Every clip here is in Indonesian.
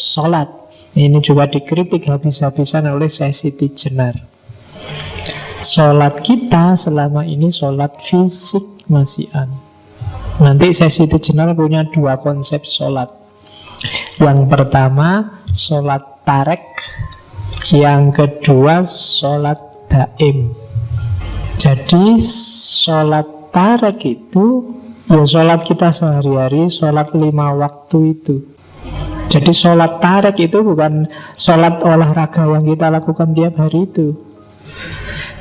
sholat. Ini juga dikritik habis-habisan oleh Syekh Siti Jenar. Sholat kita selama ini sholat fisik masihan. Nanti Syekh Siti Jenar punya dua konsep sholat. Yang pertama sholat tarek, yang kedua sholat daim. Jadi sholat tarek itu ya sholat kita sehari-hari, sholat 5 waktu itu. Jadi sholat tarek itu bukan sholat olahraga yang kita lakukan tiap hari itu,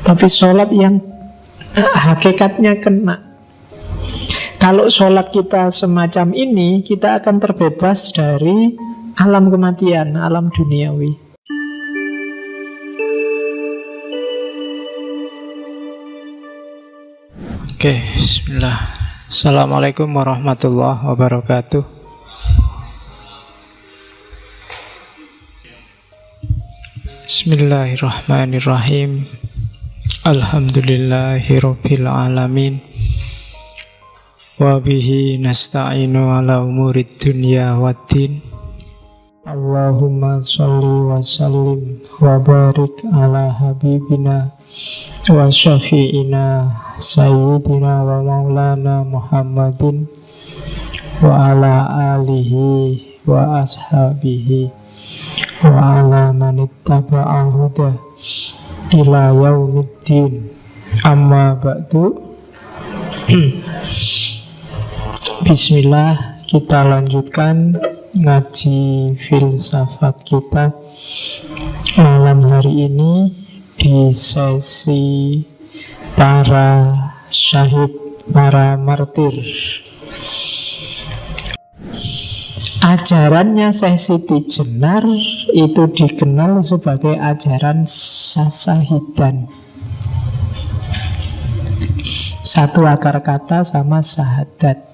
tapi sholat yang hakikatnya kena. Kalau sholat kita semacam ini, kita akan terbebas dari alam kematian, alam duniawi. Oke, bismillah. Assalamualaikum warahmatullahi wabarakatuh. Bismillahirrahmanirrahim. Alhamdulillahirabbil alamin. Wa bihi nasta'inu ala umurid dunya waddin. Allahumma sholli wa sallim wa barik ala habibina wa syafi'ina sayyidina wa maulana Muhammadin wa ala alihi wa ashabihi wa ala manittaba'a huda ila yaumiddin. Amma ba'du. Bismillah, kita lanjutkan ngaji filsafat kita malam hari ini di sesi para syahid, para martir. Ajarannya Syekh Siti Jenar itu dikenal sebagai ajaran sasahidan. Satu akar kata sama syahadat.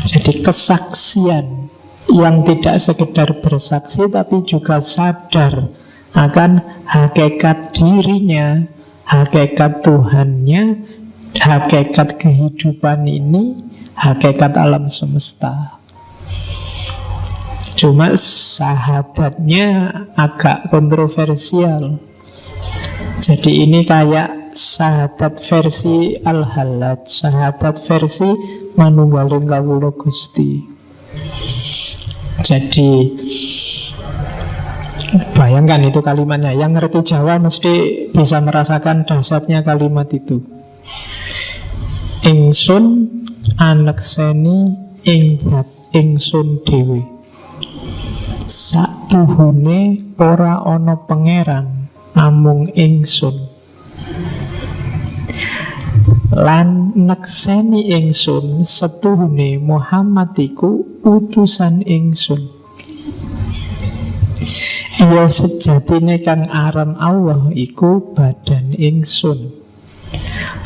Jadi kesaksian yang tidak sekedar bersaksi tapi juga sadar akan hakikat dirinya, hakikat Tuhannya, hakikat kehidupan ini, hakikat alam semesta. Cuma syahadatnya agak kontroversial. Jadi ini kayak syahadat versi Al-Hallaj, syahadat versi Manunggaling Kawula Gusti. Jadi bayangkan itu kalimatnya. Yang ngerti Jawa mesti bisa merasakan dahsyatnya kalimat itu. Ingsun anekseni ing dat ingsun dhewe. Satuhune ora ana pangeran namung ingsun. Lan nekseni ingsun setuhune Muhammad iku utusan ingsun. Iya sejatine kang aran Allah iku badan ingsun.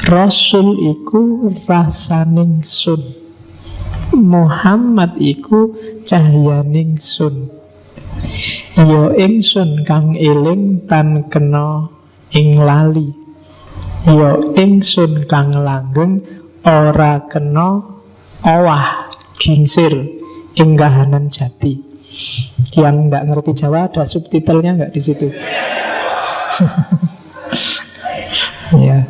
Rasul iku rasaning sun. Muhammad iku cahyaning sun. Ya ingsun kang eling tan kena ing lali. Ya ingsun kang langgeng ora kena owah gingsir ing kahanan jati. Yang nggak ngerti Jawa ada subtitlenya nggak di situ? Ya.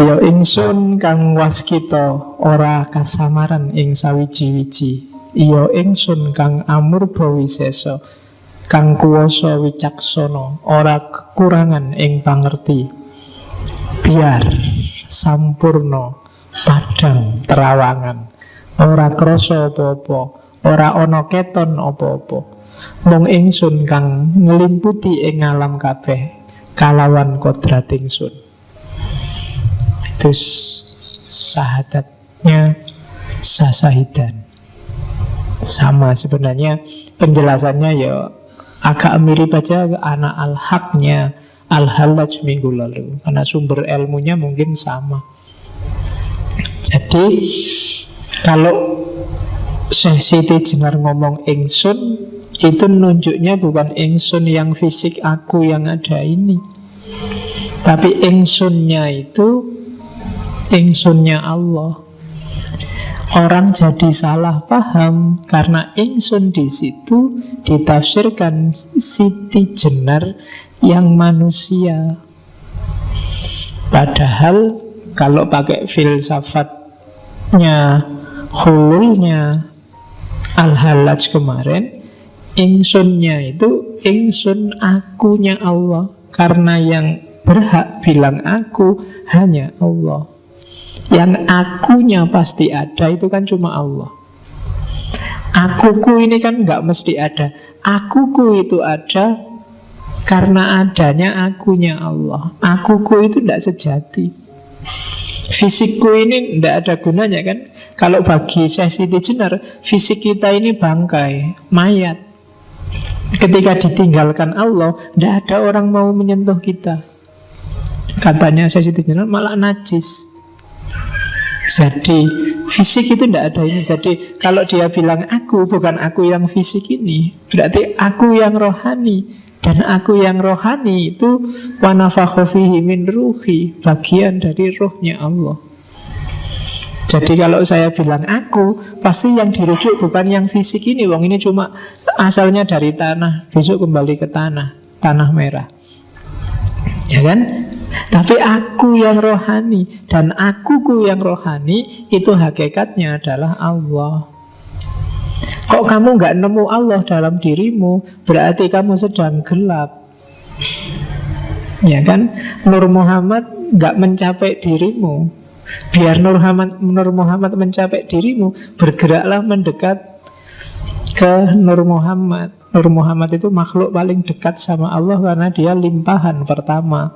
Ya ingsun kang waskita ora kasamaran ing sawiji-wiji. Ya ingsun kang amurba wisesa, kang kuwasa wicaksana, ora kekurangan ing pangerti. Biar sampurna padang terawangan, ora krasa apa-apa, ora ana keton apa-apa. Mung ingsun kang nglimputi ing alam kabeh kalawan kodrat ingsun. Itu syahadatnya sasahidan. Sama sebenarnya penjelasannya ya agak mirip aja anak al-haqnya Al-Hallaj minggu lalu, karena sumber ilmunya mungkin sama. Jadi kalau Syekh Siti Jenar ngomong ingsun, itu nunjuknya bukan ingsun yang fisik aku yang ada ini, tapi ingsunnya itu ingsunnya Allah. Orang jadi salah paham karena ingsun di situ ditafsirkan Siti Jenar yang manusia. Padahal kalau pakai filsafatnya, hululnya Al-Hallaj kemarin, ingsunnya itu ingsun akunya Allah. Karena yang berhak bilang aku hanya Allah. Yang akunya pasti ada itu kan cuma Allah. Akuku ini kan nggak mesti ada. Akuku itu ada karena adanya akunya Allah. Akuku itu tidak sejati. Fisikku ini tidak ada gunanya kan. Kalau bagi Syekh Siti Jenar, fisik kita ini bangkai, mayat. Ketika ditinggalkan Allah, tidak ada orang mau menyentuh kita. Katanya Syekh Siti Jenar malah najis. Jadi fisik itu tidak ada ini. Jadi kalau dia bilang aku, bukan aku yang fisik ini, berarti aku yang rohani. Dan aku yang rohani itu wa nafakha fihi min ruhi, bagian dari ruhnya Allah. Jadi kalau saya bilang aku, pasti yang dirujuk bukan yang fisik ini. Wong ini cuma asalnya dari tanah, besok kembali ke tanah merah. Ya kan? Tapi aku yang rohani, dan akuku yang rohani itu hakikatnya adalah Allah. Kok kamu nggak nemu Allah dalam dirimu, berarti kamu sedang gelap. Ya kan? Nur Muhammad nggak mencapai dirimu. Biar Nur Muhammad mencapai dirimu, bergeraklah mendekat ke Nur Muhammad. Nur Muhammad itu makhluk paling dekat sama Allah karena dia limpahan pertama.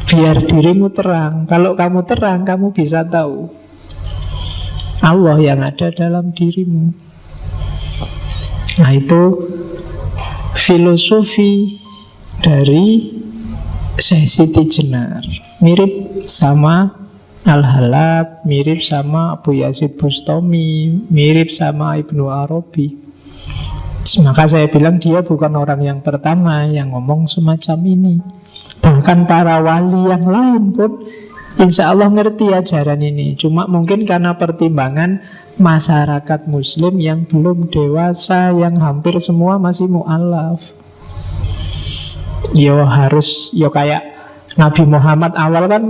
Biar dirimu terang. Kalau kamu terang, kamu bisa tahu Allah yang ada dalam dirimu. Nah itu filosofi dari Syekh Siti Jenar. Mirip sama Al-Hallaj, mirip sama Abu Yazid Bustami, mirip sama Ibnu Arabi. Maka saya bilang dia bukan orang yang pertama yang ngomong semacam ini. Bahkan para wali yang lain pun insya Allah ngerti ajaran ini. Cuma mungkin karena pertimbangan masyarakat muslim yang belum dewasa, yang hampir semua masih mu'alaf. Yo kayak Nabi Muhammad awal kan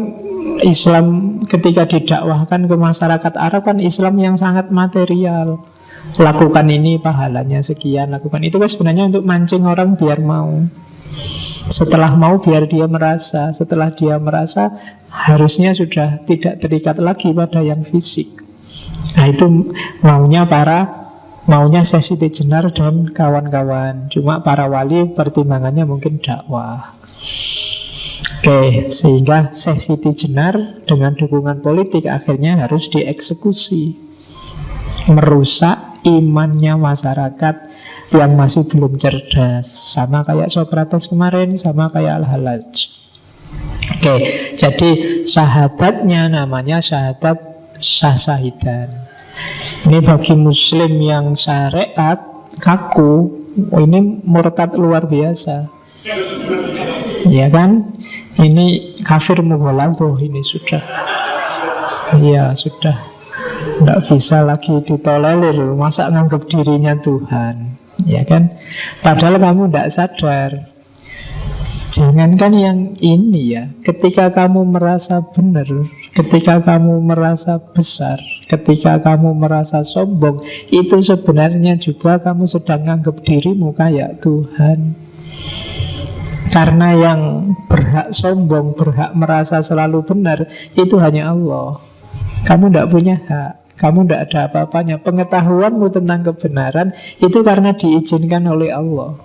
Islam ketika didakwahkan ke masyarakat Arab kan Islam yang sangat material. Lakukan ini pahalanya sekian, lakukan itu kan sebenarnya untuk mancing orang biar mau. Setelah mau biar dia merasa. Setelah dia merasa harusnya sudah tidak terikat lagi pada yang fisik. Nah itu maunya Syekh Siti Jenar dan kawan-kawan. Cuma para wali pertimbangannya mungkin dakwah. Oke, sehingga Syekh Siti Jenar dengan dukungan politik akhirnya harus dieksekusi. Merusak imannya masyarakat yang masih belum cerdas. Sama kayak Sokrates kemarin, sama kayak Al-Hallaj. Oke, jadi syahadatnya namanya syahadat syahsahidan. Ini bagi muslim yang syariat kaku, ini murtad luar biasa. Ya kan? Ini kafir mughaladzah ini sudah. Iya, sudah. Tidak bisa lagi ditolerir. Masa nganggap dirinya Tuhan, ya kan? Padahal kamu tidak sadar. Jangankan yang ini ya, ketika kamu merasa benar, ketika kamu merasa besar, ketika kamu merasa sombong, itu sebenarnya juga kamu sedang nganggap dirimu kayak Tuhan. Karena yang berhak sombong, berhak merasa selalu benar, itu hanya Allah. Kamu tidak punya hak. Kamu tidak ada apa-apanya. Pengetahuanmu tentang kebenaran itu karena diizinkan oleh Allah,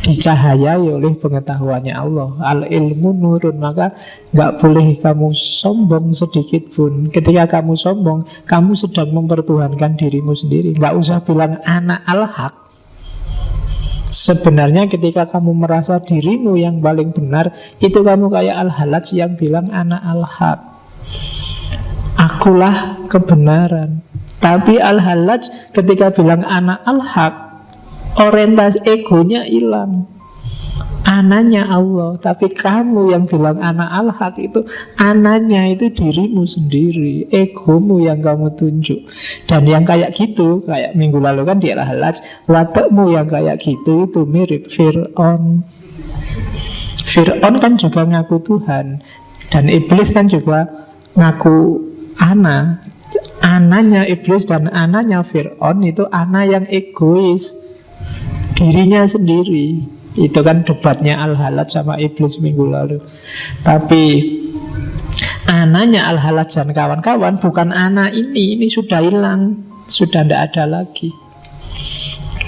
dicahayai oleh pengetahuannya Allah. Al-ilmu nurun. Maka gak boleh kamu sombong sedikit pun. Ketika kamu sombong, kamu sedang mempertuhankan dirimu sendiri. Gak usah bilang anak al-haq. Sebenarnya ketika kamu merasa dirimu yang paling benar, itu kamu kayak Al-Hallaj yang bilang anak al-haq, akulah kebenaran. Tapi Al-Hallaj ketika bilang anak al-haq, orientasi egonya hilang. ananya Allah. Tapi kamu yang bilang ana al-haq itu, ananya itu dirimu sendiri, egomu yang kamu tunjuk. Dan yang kayak gitu, kayak minggu lalu kan di Al-Hajj, watakmu yang kayak gitu itu mirip Fir'aun. Fir'aun kan juga ngaku Tuhan, dan iblis kan juga ngaku ana. Ananya iblis dan ananya Fir'aun itu ana yang egois, dirinya sendiri. Itu kan debatnya Al-Hallaj sama iblis minggu lalu. Tapi ananya Al-Hallaj dan kawan-kawan bukan ana ini sudah hilang, sudah tidak ada lagi.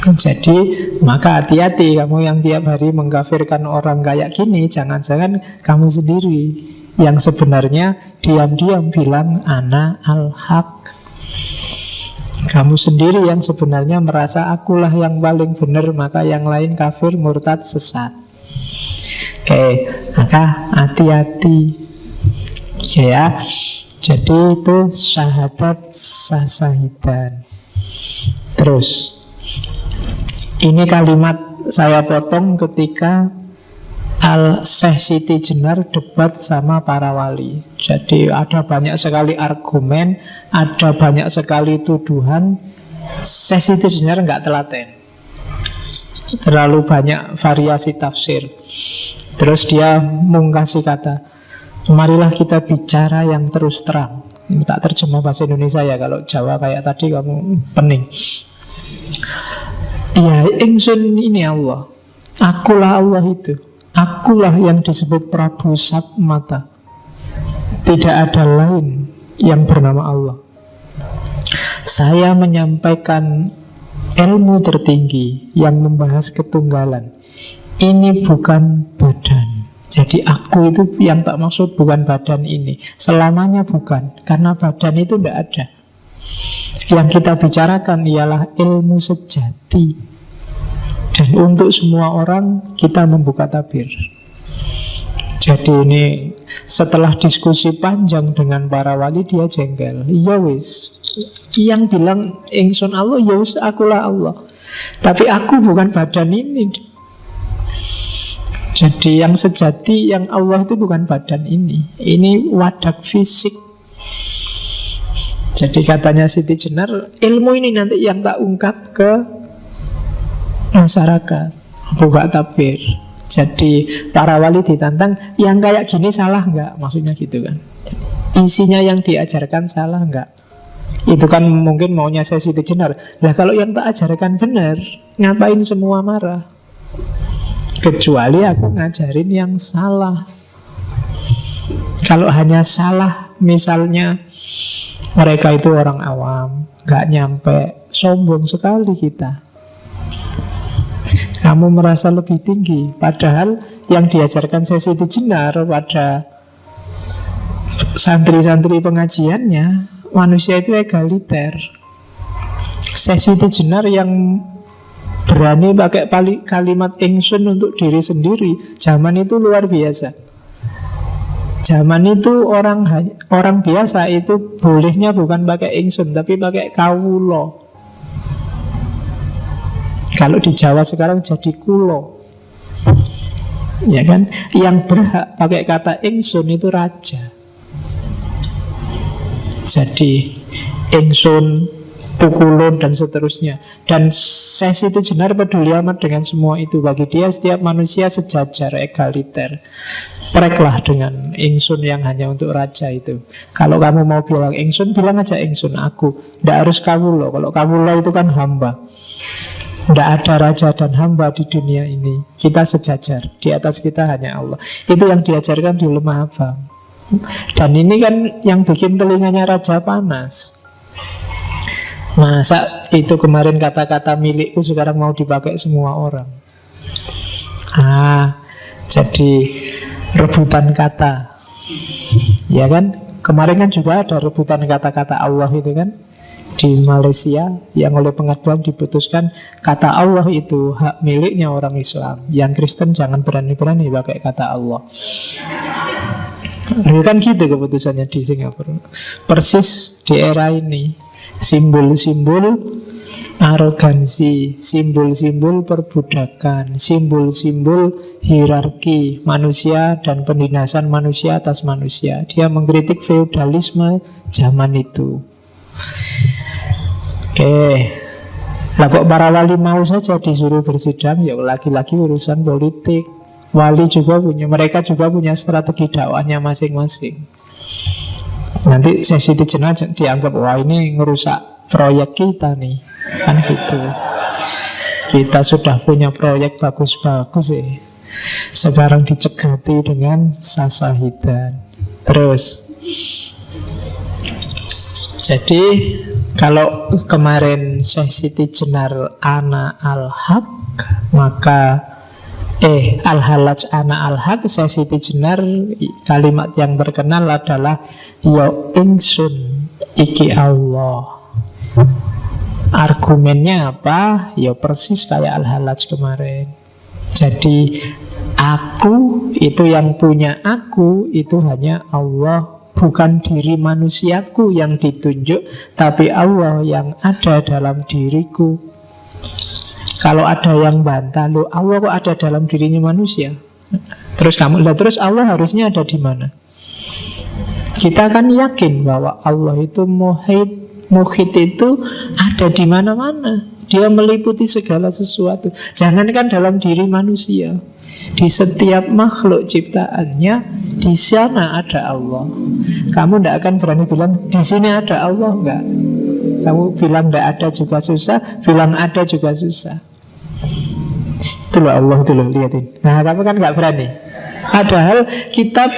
Jadi maka hati-hati kamu yang tiap hari mengkafirkan orang kayak gini. Jangan-jangan kamu sendiri yang sebenarnya diam-diam bilang ana al-haq. Kamu sendiri yang sebenarnya merasa akulah yang paling benar, maka yang lain kafir, murtad, sesat. Oke, maka hati-hati ya. Jadi itu syahadat sah-syahidan. Terus ini kalimat saya potong ketika Syekh Siti Jenar debat sama para wali. Jadi ada banyak sekali argumen, ada banyak sekali tuduhan. Syekh Siti Jenar nggak telaten, terlalu banyak variasi tafsir. Terus dia mengkasih kata, marilah kita bicara yang terus terang. Ini tak terjemah bahasa Indonesia ya, kalau Jawa kayak tadi kamu pening. Ya, ingsun ini Allah, akulah Allah itu. Akulah yang disebut Prabu Satmata. Tidak ada lain yang bernama Allah. Saya menyampaikan ilmu tertinggi yang membahas ketunggalan. Ini bukan badan. Jadi aku itu yang tak maksud bukan badan ini. Selamanya bukan, karena badan itu tidak ada. Yang kita bicarakan ialah ilmu sejati. Dan untuk semua orang kita membuka tabir. Jadi ini setelah diskusi panjang dengan para wali, dia jengkel. Ya wis, yang bilang ingsun Allah, ya wis akulah Allah. Tapi aku bukan badan ini. Jadi yang sejati, yang Allah itu bukan badan ini. Ini wadak fisik. Jadi katanya Siti Jenar, ilmu ini nanti yang tak ungkap ke masyarakat, buka tabir. Jadi para wali ditantang, yang kayak gini salah nggak? Maksudnya gitu kan. Isinya yang diajarkan salah nggak? Itu kan mungkin maunya saya Siti Jenar. Lah kalau yang tak ajarkan benar, ngapain semua marah? Kecuali aku ngajarin yang salah. Kalau hanya salah, misalnya mereka itu orang awam, nggak nyampe, sombong sekali kita. Kamu merasa lebih tinggi, padahal yang diajarkan Siti Jenar pada santri-santri pengajiannya, manusia itu egaliter. Siti Jenar yang berani pakai kalimat ingsun untuk diri sendiri, zaman itu luar biasa. Zaman itu orang biasa itu bolehnya bukan pakai ingsun, tapi pakai kawulo. Kalau di Jawa sekarang jadi kulo, ya kan? Yang berhak pakai kata ingsun itu raja. Jadi ingsun, pukulun dan seterusnya. Dan Syekh Siti Jenar peduli amat dengan semua itu. Bagi dia setiap manusia sejajar, egaliter. Preklah dengan ingsun yang hanya untuk raja itu. Kalau kamu mau bilang ingsun, bilang aja ingsun aku. Tidak harus kawulo. Kalau kawulo itu kan hamba. Tidak ada raja dan hamba di dunia ini. Kita sejajar, di atas kita hanya Allah. Itu yang diajarkan di Lemah Abang. Dan ini kan yang bikin telinganya raja panas. Masa itu kemarin kata-kata milikku sekarang mau dipakai semua orang. Jadi rebutan kata. Ya kan? Kemarin kan juga ada rebutan kata-kata Allah itu kan, di Malaysia, yang oleh pengadilan diputuskan kata Allah itu hak miliknya orang Islam. Yang Kristen jangan berani-berani pakai kata Allah. Kan gitu keputusannya di Singapura. Persis di era ini, simbol-simbol arogansi, simbol-simbol perbudakan, simbol-simbol hierarki manusia dan penindasan manusia atas manusia. Dia mengkritik feodalisme zaman itu. Oke. Lah kok para wali mau saja disuruh bersidang? Ya lagi-lagi urusan politik. Wali juga punya, mereka juga punya strategi dakwahnya masing-masing. Nanti sesi jenar dianggap, wah ini ngerusak proyek kita nih, kan gitu. Kita sudah punya proyek bagus-bagus sih, sekarang dicegati dengan sasahidan. Terus, jadi kalau kemarin Syekh Siti Jenar ana al-haq, maka al-halaj ana al-haq, Syekh Siti Jenar kalimat yang terkenal adalah ya ingsun iki Allah. Argumennya apa? Ya persis kayak al-halaj kemarin. Jadi aku, itu yang punya aku, itu hanya Allah. Bukan diri manusiaku yang ditunjuk, tapi Allah yang ada dalam diriku. Kalau ada yang bantah, loh Allah kok ada dalam dirinya manusia? Terus kamu, terus Allah harusnya ada di mana? Kita kan yakin bahwa Allah itu muhit itu ada di mana-mana. Dia meliputi segala sesuatu. Jangankan dalam diri manusia, di setiap makhluk ciptaannya, di sana ada Allah. Kamu tidak akan berani bilang di sini ada Allah, enggak. Kamu bilang tidak ada juga susah, bilang ada juga susah. Itu loh Allah, itu loh, lihatin. Nah kamu kan nggak berani. Padahal kita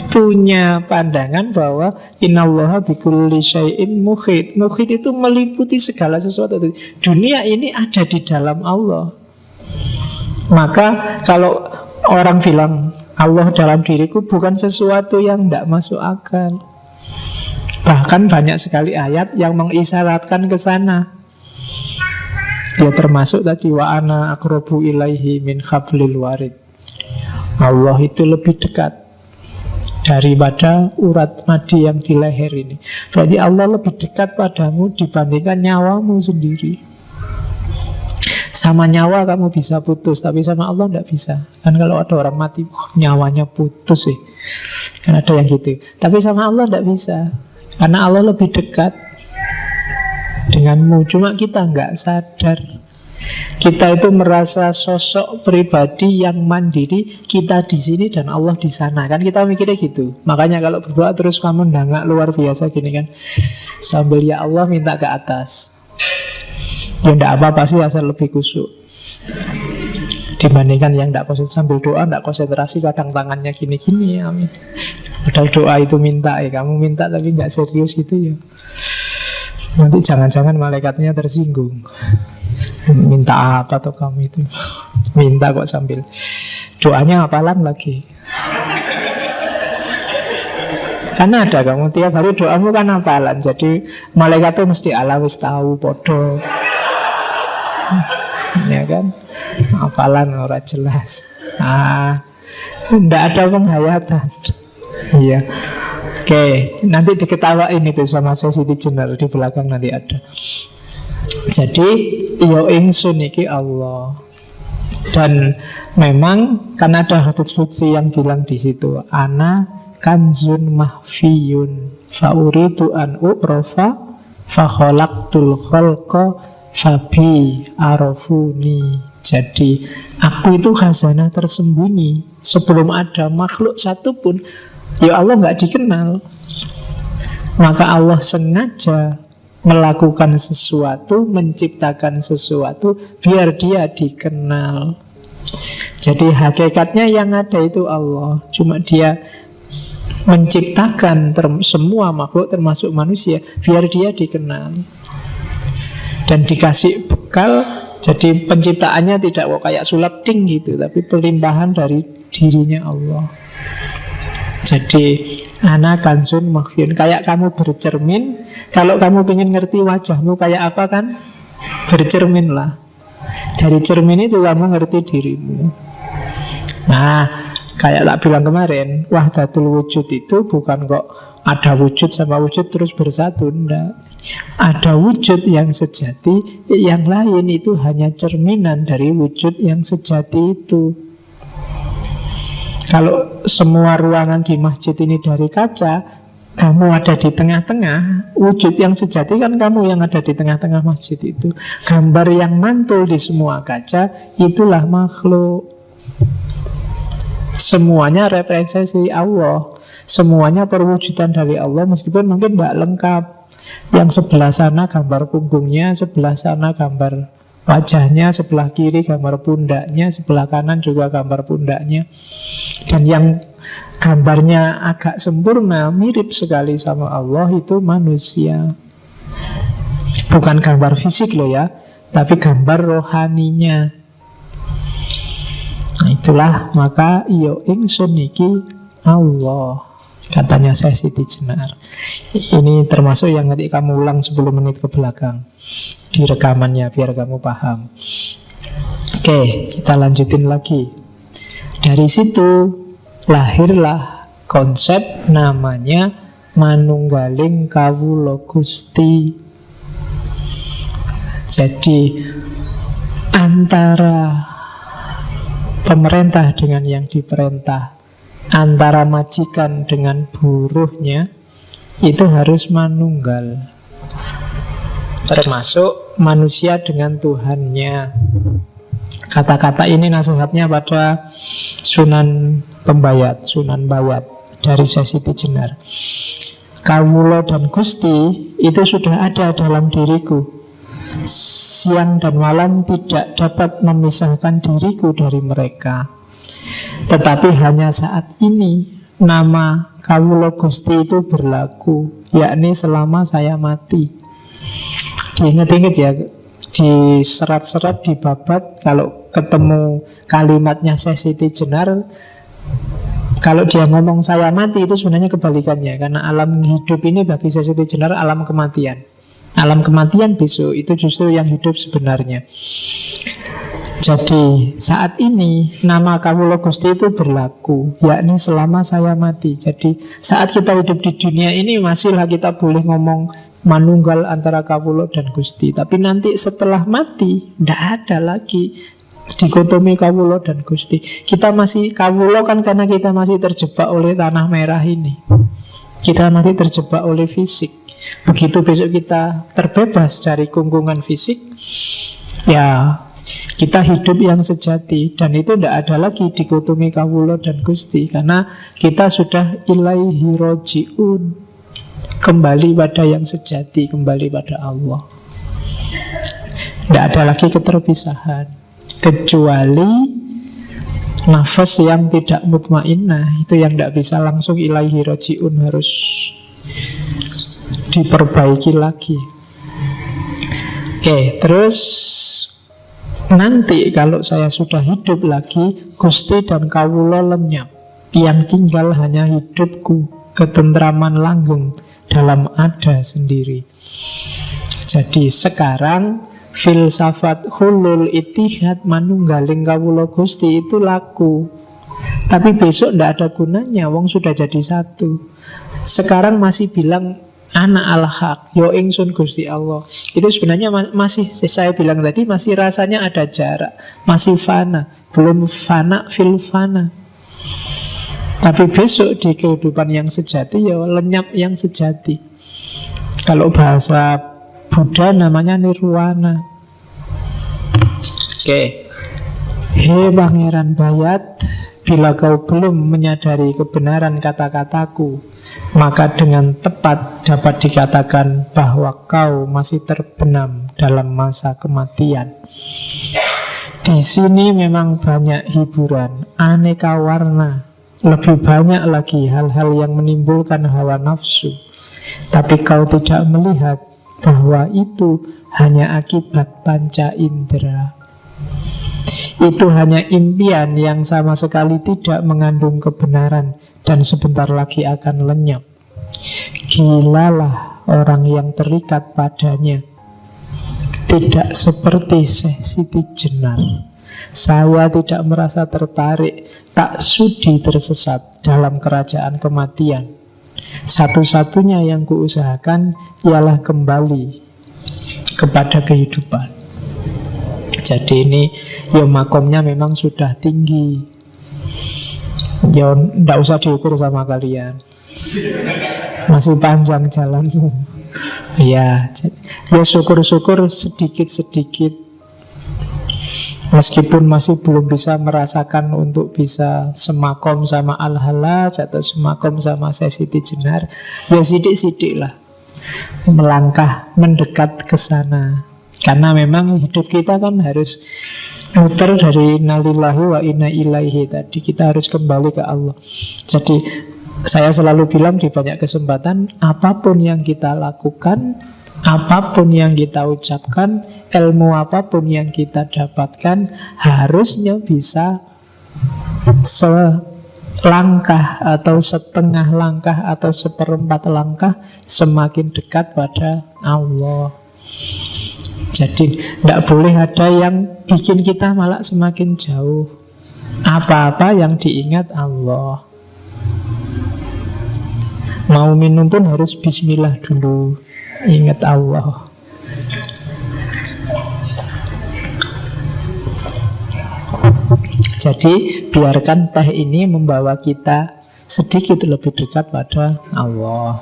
punya pandangan bahwa innallaha bikulli syai'in muhit. Muhit itu meliputi segala sesuatu. Dunia ini ada di dalam Allah. Maka kalau orang bilang Allah dalam diriku, bukan sesuatu yang tidak masuk akal. Bahkan banyak sekali ayat yang mengisyaratkan ke sana. Ya termasuk tadi wa ana aqrabu ilaihi min hablil warid. Allah itu lebih dekat daripada urat nadi yang di leher ini. Berarti Allah lebih dekat padamu dibandingkan nyawamu sendiri. Sama nyawa kamu bisa putus, tapi sama Allah tidak bisa. Kan kalau ada orang mati, nyawanya putus sih. Kan ada yang gitu. Tapi sama Allah tidak bisa, karena Allah lebih dekat denganmu. Cuma kita nggak sadar. Kita itu merasa sosok pribadi yang mandiri, kita di sini dan Allah di sana. Kan kita mikirnya gitu. Makanya kalau berdoa terus kamu ndangak luar biasa gini kan, sambil ya Allah minta ke atas. Ya enggak apa-apa sih, asal lebih khusyuk dibandingkan yang enggak konsentrasi. Sambil doa enggak konsentrasi, kadang tangannya gini-gini, amin. Padahal doa itu minta ya, kamu minta tapi enggak serius itu ya, nanti jangan-jangan malaikatnya tersinggung. Minta apa tuh kamu itu? Minta kok sambil doanya hafalan lagi. Karena ada kamu tiap hari doamu kan hafalan, jadi malaikat tuh mesti ala wis tahu podo. Ya kan? Hafalan ora jelas. Enggak ada penghayatan. Iya. Oke, nanti diketawain itu sama Siti Jenar di belakang nanti ada. Jadi yo ingsun iki Allah. Dan memang kan ada hadits qudsi yang bilang di situ, ana kanzun mahfiyun fa uridu an u'rafa fa khalaqtul khalqa fabi arafuni. Jadi aku itu khazanah tersembunyi. Sebelum ada makhluk satupun, ya Allah nggak dikenal. Maka Allah sengaja melakukan sesuatu, menciptakan sesuatu biar dia dikenal. Jadi hakikatnya yang ada itu Allah. Cuma dia menciptakan semua makhluk termasuk manusia biar dia dikenal dan dikasih bekal. Jadi penciptaannya tidak kok kayak sulap ding gitu, tapi pelimpahan dari dirinya Allah. Jadi ana kansun makhfiyun, kayak kamu bercermin. Kalau kamu ingin ngerti wajahmu kayak apa kan, bercermin lah. Dari cermin itu kamu ngerti dirimu. Nah, Kayak tak bilang kemarin, wahdatul wujud itu bukan kok ada wujud sama wujud terus bersatu. Enggak. Ada wujud yang sejati, yang lain itu hanya cerminan dari wujud yang sejati itu. Kalau semua ruangan di masjid ini dari kaca, kamu ada di tengah-tengah, wujud yang sejati kan kamu yang ada di tengah-tengah masjid itu. Gambar yang mantul di semua kaca, itulah makhluk. Semuanya representasi Allah, semuanya perwujudan dari Allah, meskipun mungkin tidak lengkap. Yang sebelah sana gambar punggungnya, sebelah sana gambar wajahnya, sebelah kiri gambar pundaknya, sebelah kanan juga gambar pundaknya. Dan yang gambarnya agak sempurna, mirip sekali sama Allah, itu manusia. Bukan gambar fisik loh ya, tapi gambar rohaninya. Nah, itulah maka iyo ingsun iki Allah, katanya Syekh Siti Jenar. Ini termasuk yang nanti kamu ulang 10 menit ke belakang di rekamannya biar kamu paham. Oke, kita lanjutin lagi. Dari situ lahirlah konsep namanya manunggaling kawula Gusti. Jadi antara pemerintah dengan yang diperintah, antara majikan dengan buruhnya, itu harus manunggal. Termasuk manusia dengan Tuhannya. Kata-kata ini nasihatnya pada Sunan Pembayat, Sunan Bayat dari Syekh Siti Jenar. Kawula dan Gusti itu sudah ada dalam diriku. Siang dan malam tidak dapat memisahkan diriku dari mereka. Tetapi hanya saat ini nama Kawula Gusti itu berlaku, yakni selama saya mati. Diingat-ingat ya, di serat-serat, di babat, kalau ketemu kalimatnya Syekh Siti Jenar, kalau dia ngomong saya mati, itu sebenarnya kebalikannya. Karena alam hidup ini bagi Syekh Siti Jenar alam kematian. Alam kematian besok itu justru yang hidup sebenarnya. Jadi saat ini nama Kawula Gusti itu berlaku, yakni selama saya mati. Jadi saat kita hidup di dunia ini masihlah kita boleh ngomong manunggal antara Kawula dan Gusti. Tapi nanti setelah mati tidak ada lagi dikotomi Kawula dan Gusti. Kita masih Kawula kan karena kita masih terjebak oleh tanah merah ini. Kita masih terjebak oleh fisik. Begitu besok kita terbebas dari kungkungan fisik, ya kita hidup yang sejati. Dan itu tidak ada lagi dikotomi Kawula dan Gusti, karena kita sudah ilaihi roji'un, kembali pada yang sejati, kembali pada Allah. Tidak ada lagi keterpisahan, kecuali nafas yang tidak mutmainnah, itu yang tidak bisa langsung ilaihi roji'un, harus diperbaiki lagi. Oke, terus nanti kalau saya sudah hidup lagi, Gusti dan Kawula lenyap. Yang tinggal hanya hidupku, ketentraman langgeng dalam ada sendiri. Jadi sekarang filsafat hulul itihad manunggaling Kawula Gusti itu laku. Tapi besok tidak ada gunanya, wong sudah jadi satu. Sekarang masih bilang anak al-haq, yo ingsun Gusti Allah. Itu sebenarnya masih, saya bilang tadi, masih rasanya ada jarak, masih fana, belum fana fil fana. Tapi besok di kehidupan yang sejati, ya lenyap yang sejati. Kalau bahasa Buddha namanya nirwana. Oke. Hei Pangeran Bayat, bila kau belum menyadari kebenaran kata-kataku, maka dengan tepat dapat dikatakan bahwa kau masih terbenam dalam masa kematian. Di sini memang banyak hiburan, aneka warna, lebih banyak lagi hal-hal yang menimbulkan hawa nafsu. Tapi kau tidak melihat bahwa itu hanya akibat panca indera. Itu hanya impian yang sama sekali tidak mengandung kebenaran dan sebentar lagi akan lenyap. Gilalah orang yang terikat padanya. Tidak seperti Syekh Siti Jenar. Saya tidak merasa tertarik, tak sudi tersesat dalam kerajaan kematian. Satu-satunya yang kuusahakan ialah kembali kepada kehidupan. Jadi ini ya makomnya memang sudah tinggi. Ya tidak usah diukur sama kalian, masih panjang jalanmu. Ya syukur-syukur sedikit-sedikit, meskipun masih belum bisa merasakan untuk bisa semakom sama Al-Halaj atau semakom sama Syekh Siti Jenar, ya sidik-sidik lah melangkah mendekat ke sana. Karena memang hidup kita kan harus muter dari innalillahi wa inna ilaihi tadi. Kita harus kembali ke Allah. Jadi saya selalu bilang di banyak kesempatan, apapun yang kita lakukan, apapun yang kita ucapkan, ilmu apapun yang kita dapatkan, harusnya bisa selangkah atau setengah langkah atau seperempat langkah semakin dekat pada Allah. Jadi tidak boleh ada yang bikin kita malah semakin jauh. Apa-apa yang diingat Allah. Mau minum pun harus bismillah dulu, ingat Allah. Jadi biarkan teh ini membawa kita sedikit lebih dekat pada Allah.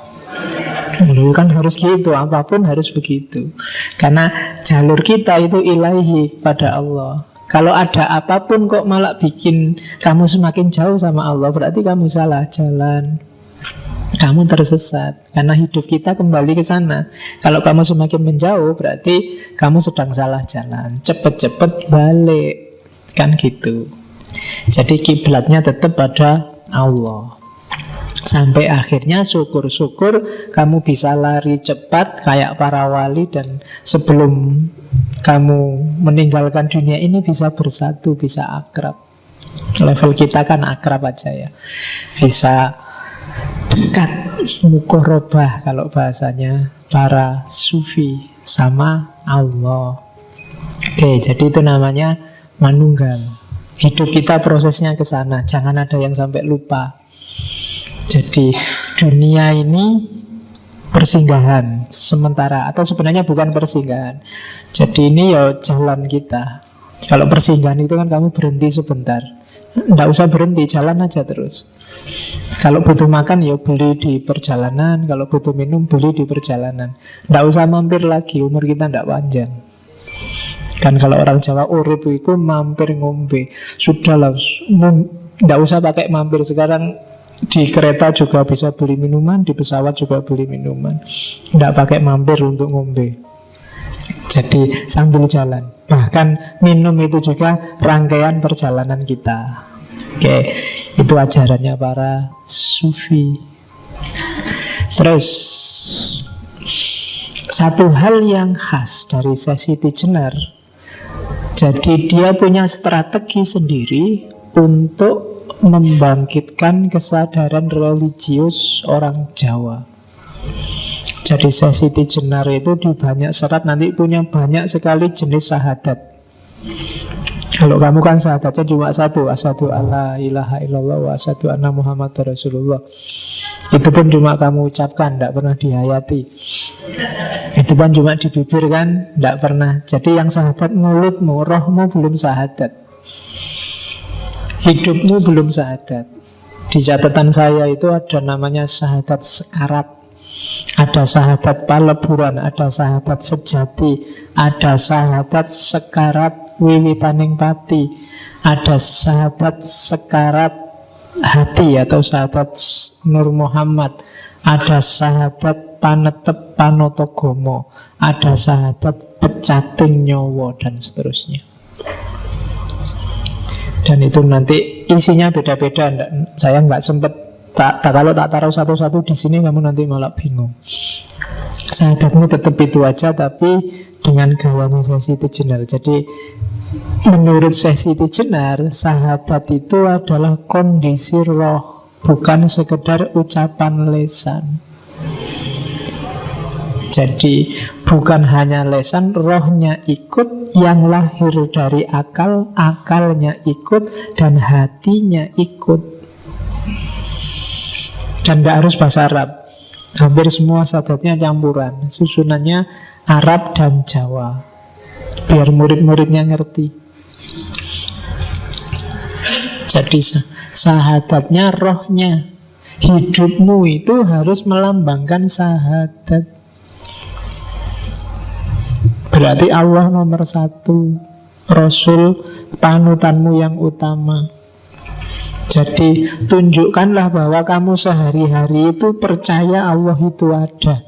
Dulu kan harus gitu, apapun harus begitu. Karena jalur kita itu ilahi pada Allah. Kalau ada apapun kok malah bikin kamu semakin jauh sama Allah, berarti kamu salah jalan, kamu tersesat. Karena hidup kita kembali ke sana. Kalau kamu semakin menjauh, berarti kamu sedang salah jalan. Cepet-cepet balik, kan gitu. Jadi kiblatnya tetap pada Allah. Sampai akhirnya syukur-syukur kamu bisa lari cepat kayak para wali, dan sebelum kamu meninggalkan dunia ini bisa bersatu, bisa akrab. Level kita kan akrab aja ya, bisa dekat, mukorobah kalau bahasanya para sufi sama Allah. Oke, jadi itu namanya manunggal. Hidup kita prosesnya ke sana, jangan ada yang sampai lupa. Jadi dunia ini persinggahan sementara, atau sebenarnya bukan persinggahan. Jadi ini ya jalan kita. Kalau persinggahan itu kan kamu berhenti sebentar, nggak usah berhenti, jalan aja terus. Kalau butuh makan ya beli di perjalanan, kalau butuh minum beli di perjalanan. Nggak usah mampir lagi, umur kita nggak panjang. Kan kalau orang Jawa urip itu mampir ngombe. Sudahlah, nggak usah pakai mampir. Sekarang di kereta juga bisa beli minuman, di pesawat juga beli minuman. Tidak pakai mampir untuk ngombe. Jadi sambil jalan. Bahkan minum itu juga rangkaian perjalanan kita. Oke, itu ajarannya para sufi. Terus satu hal yang khas dari Syekh Siti Jenar, jadi dia punya strategi sendiri untuk membangkitkan kesadaran religius orang Jawa. Jadi Syekh Siti Jenar itu di banyak serat nanti punya banyak sekali jenis syahadat. Kalau kamu kan syahadatnya cuma satu, asyhadu alla ilaha illallah wa asyhadu anna Muhammad Rasulullah. Itu pun cuma kamu ucapkan, tidak pernah dihayati. Itu pun cuma di bibir kan, tidak pernah. Jadi yang syahadat mulutmu, rohmu belum syahadat, hidupmu belum syahadat. Di catatan saya itu ada namanya syahadat sekarat, ada syahadat paleburan, ada syahadat sejati, ada syahadat sekarat wiwitaning pati, ada syahadat sekarat hati atau syahadat Nur Muhammad, ada syahadat panetep panotogomo, ada syahadat pecating nyowo, dan seterusnya. Dan itu nanti isinya beda-beda. Saya nggak sempet kalau tak taruh satu-satu di sini kamu nanti malah bingung. Syahadatmu tetap itu aja, tapi dengan gawanya Syekh Siti Jenar. Jadi menurut Syekh Siti Jenar, syahadat itu adalah kondisi roh, bukan sekedar ucapan lisan. Jadi bukan hanya lesan, rohnya ikut, yang lahir dari akal, akalnya ikut, dan hatinya ikut. Dan gak harus bahasa Arab. Hampir semua sahadatnya campuran, susunannya Arab dan Jawa, biar murid-muridnya ngerti. Jadi sahadatnya rohnya. Hidupmu itu harus melambangkan sahadat. Berarti Allah nomor satu, Rasul panutanmu yang utama. Jadi tunjukkanlah bahwa kamu sehari-hari itu percaya Allah itu ada.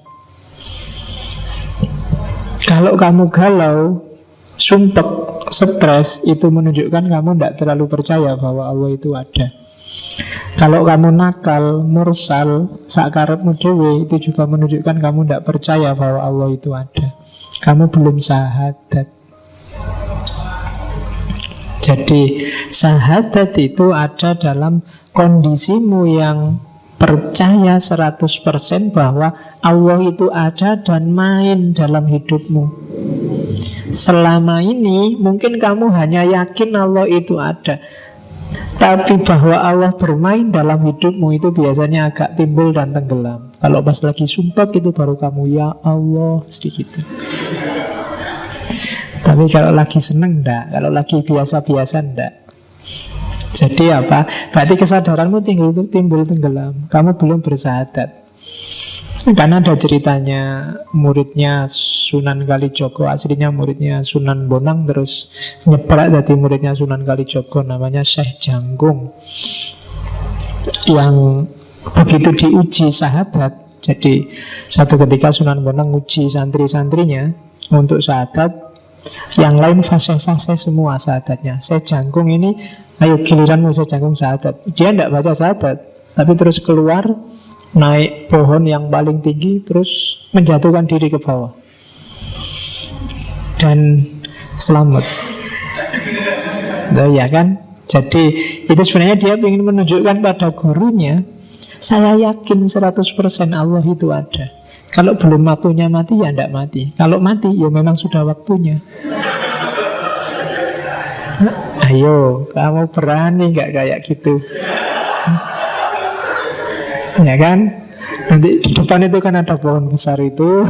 Kalau kamu galau, sumpek, stres, itu menunjukkan kamu tidak terlalu percaya bahwa Allah itu ada. Kalau kamu nakal, mursal, sakarepmu dhewe, itu juga menunjukkan kamu tidak percaya bahwa Allah itu ada. Kamu belum sahadat. Jadi sahadat itu ada dalam kondisimu yang percaya 100% bahwa Allah itu ada dan main dalam hidupmu. Selama ini mungkin kamu hanya yakin Allah itu ada, tapi bahwa Allah bermain dalam hidupmu itu biasanya agak timbul dan tenggelam. Kalau pas lagi sumpah itu baru kamu ya Allah sedikit. Tapi kalau lagi seneng enggak, kalau lagi biasa-biasa enggak. Jadi apa? Berarti kesadaranmu timbul tenggelam. Kamu belum bersahadat. Karena ada ceritanya muridnya Sunan Kalijogo, aslinya muridnya Sunan Bonang, terus nyeprak dari muridnya Sunan Kalijogo, namanya Syekh Janggung, yang begitu diuji sahadat. Jadi satu ketika Sunan Bonang uji santri-santrinya untuk sahadat. Yang lain fase-fase semua sahadatnya. Syekh Janggung ini, ayo giliranmu Syekh Janggung sahadat. Dia tidak baca sahadat, tapi terus keluar, naik pohon yang paling tinggi, terus menjatuhkan diri ke bawah dan selamat. Nah, ya kan? Jadi itu sebenarnya dia ingin menunjukkan pada gurunya, saya yakin 100% Allah itu ada. Kalau belum waktunya mati, ya tidak mati. Kalau mati, ya memang sudah waktunya. Ayo, kamu berani nggak kayak gitu? Ya kan? Nanti di depan itu kan ada pohon besar itu.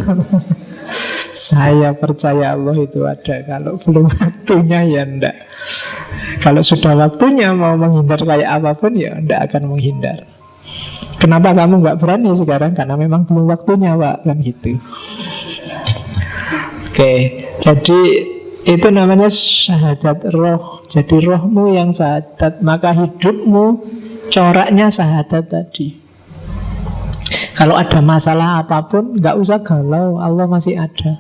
Saya percaya Allah itu ada. Kalau belum waktunya, ya enggak. Kalau sudah waktunya mau menghindar kayak apapun, ya enggak akan menghindar. Kenapa kamu nggak berani sekarang? Karena memang belum waktunya, Pak. Kan gitu. Oke, jadi itu namanya syahadat roh. Jadi rohmu yang syahadat, maka hidupmu coraknya syahadat tadi. Kalau ada masalah apapun, nggak usah galau, Allah masih ada.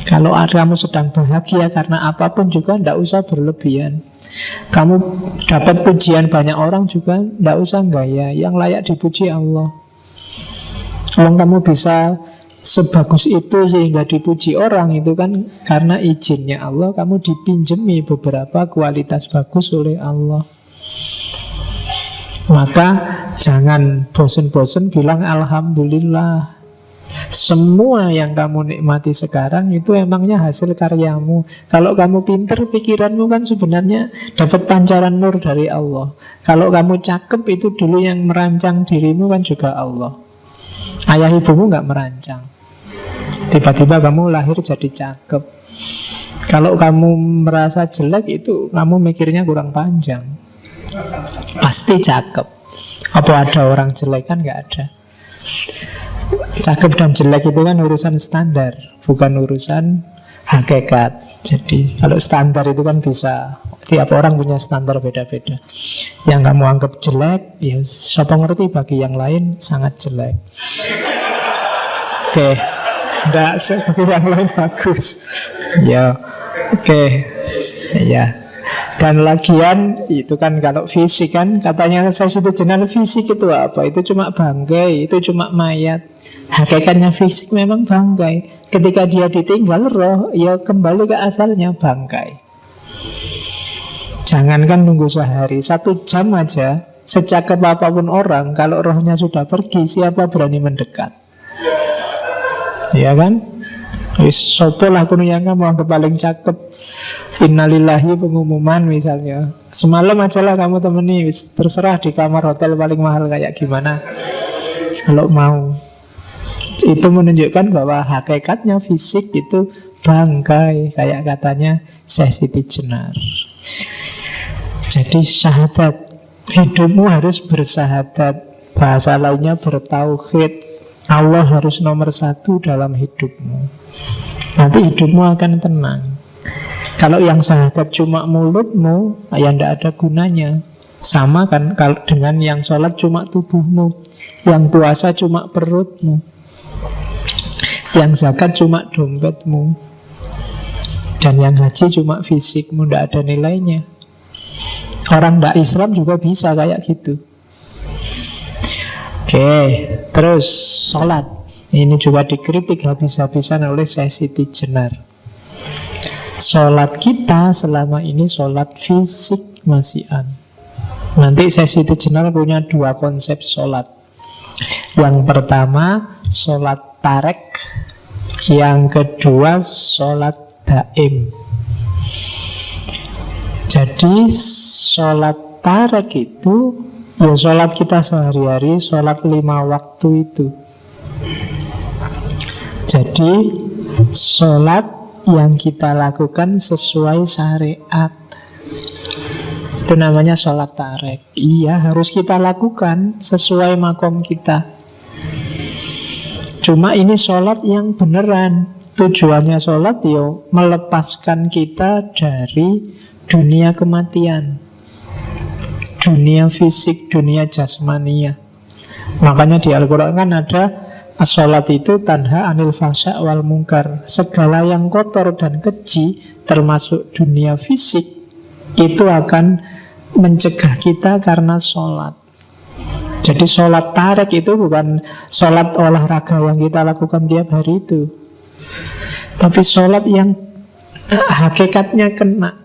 Kalau kamu sedang bahagia karena apapun juga, nggak usah berlebihan. Kamu dapat pujian banyak orang juga, nggak usah gaya. Yang layak dipuji Allah. Kalau kamu bisa sebagus itu sehingga dipuji orang, itu kan karena izinnya Allah. Kamu dipinjemi beberapa kualitas bagus oleh Allah. Maka jangan bosen-bosen bilang alhamdulillah. Semua yang kamu nikmati sekarang itu emangnya hasil karyamu. Kalau kamu pinter, pikiranmu kan sebenarnya dapat pancaran nur dari Allah. Kalau kamu cakep, itu dulu yang merancang dirimu kan juga Allah. Ayah ibumu gak merancang. Tiba-tiba kamu lahir jadi cakep. Kalau kamu merasa jelek, itu kamu mikirnya kurang panjang. Pasti cakep. Apa ada orang jelek? Kan gak ada. Cakep dan jelek itu kan urusan standar, bukan urusan hakikat. Jadi kalau standar itu kan bisa, tiap orang punya standar beda-beda. Yang kamu anggap jelek, ya siapa ngerti bagi yang lain sangat jelek. Oke, enggak bagi yang lain bagus. Ya, oke, ya. Dan lagian itu kan kalau fisik kan, katanya saya itu jenal fisik itu apa? Itu cuma bangkai, itu cuma mayat. Hakikatnya fisik memang bangkai. Ketika dia ditinggal roh, ya kembali ke asalnya bangkai. Jangankan nunggu sehari, 1 jam aja, secakap apapun orang, kalau rohnya sudah pergi, siapa berani mendekat? Ya kan? Wis sopo lah kuno yang kamu anggap paling cakep. Innalillahi pengumuman misalnya. Semalam aja lah kamu temani, wis terserah di kamar hotel paling mahal kayak gimana. Kalau mau. Itu menunjukkan bahwa hakikatnya fisik itu bangkai, kayak katanya Syekh Siti Jenar. Jadi syahadat, hidupmu harus bersahadat. Bahasa lainnya bertauhid. Allah harus nomor satu dalam hidupmu. Nanti hidupmu akan tenang. Kalau yang syahadat cuma mulutmu, ya tidak ada gunanya. Sama kan kalau dengan yang sholat cuma tubuhmu, yang puasa cuma perutmu, yang zakat cuma dompetmu, dan yang haji cuma fisikmu, tidak ada nilainya. Orang tidak Islam juga bisa kayak gitu. Oke, terus sholat. Ini juga dikritik habis-habisan oleh Syekh Siti Jenar. Sholat kita selama ini sholat fisik masihan. Nanti Syekh Siti Jenar punya dua konsep sholat. Yang pertama sholat tarek, yang kedua sholat daim. Jadi sholat tarek itu ya sholat kita sehari-hari, sholat 5 waktu itu. Jadi sholat yang kita lakukan sesuai syariat, itu namanya sholat tarek. Iya, harus kita lakukan sesuai makom kita. Cuma ini sholat yang beneran. Tujuannya sholat ya melepaskan kita dari dunia kematian, dunia fisik, dunia jasmania. Makanya di Al-Quran kan ada as-sholat itu tanha anil fahsya wal mungkar. Segala yang kotor dan keji, termasuk dunia fisik, itu akan mencegah kita karena sholat. Jadi sholat tarek itu bukan sholat olahraga yang kita lakukan tiap hari itu, tapi sholat yang hakikatnya kena.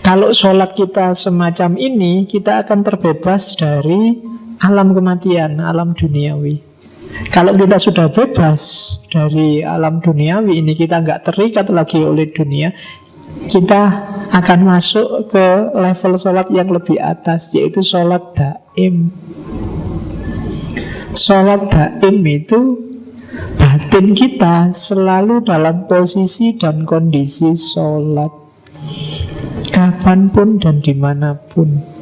Kalau sholat kita semacam ini, kita akan terbebas dari alam kematian, alam duniawi. Kalau kita sudah bebas dari alam duniawi ini, kita nggak terikat lagi oleh dunia, kita akan masuk ke level sholat yang lebih atas, yaitu sholat daim. Sholat daim itu batin kita selalu dalam posisi dan kondisi sholat, kapanpun dan dimanapun.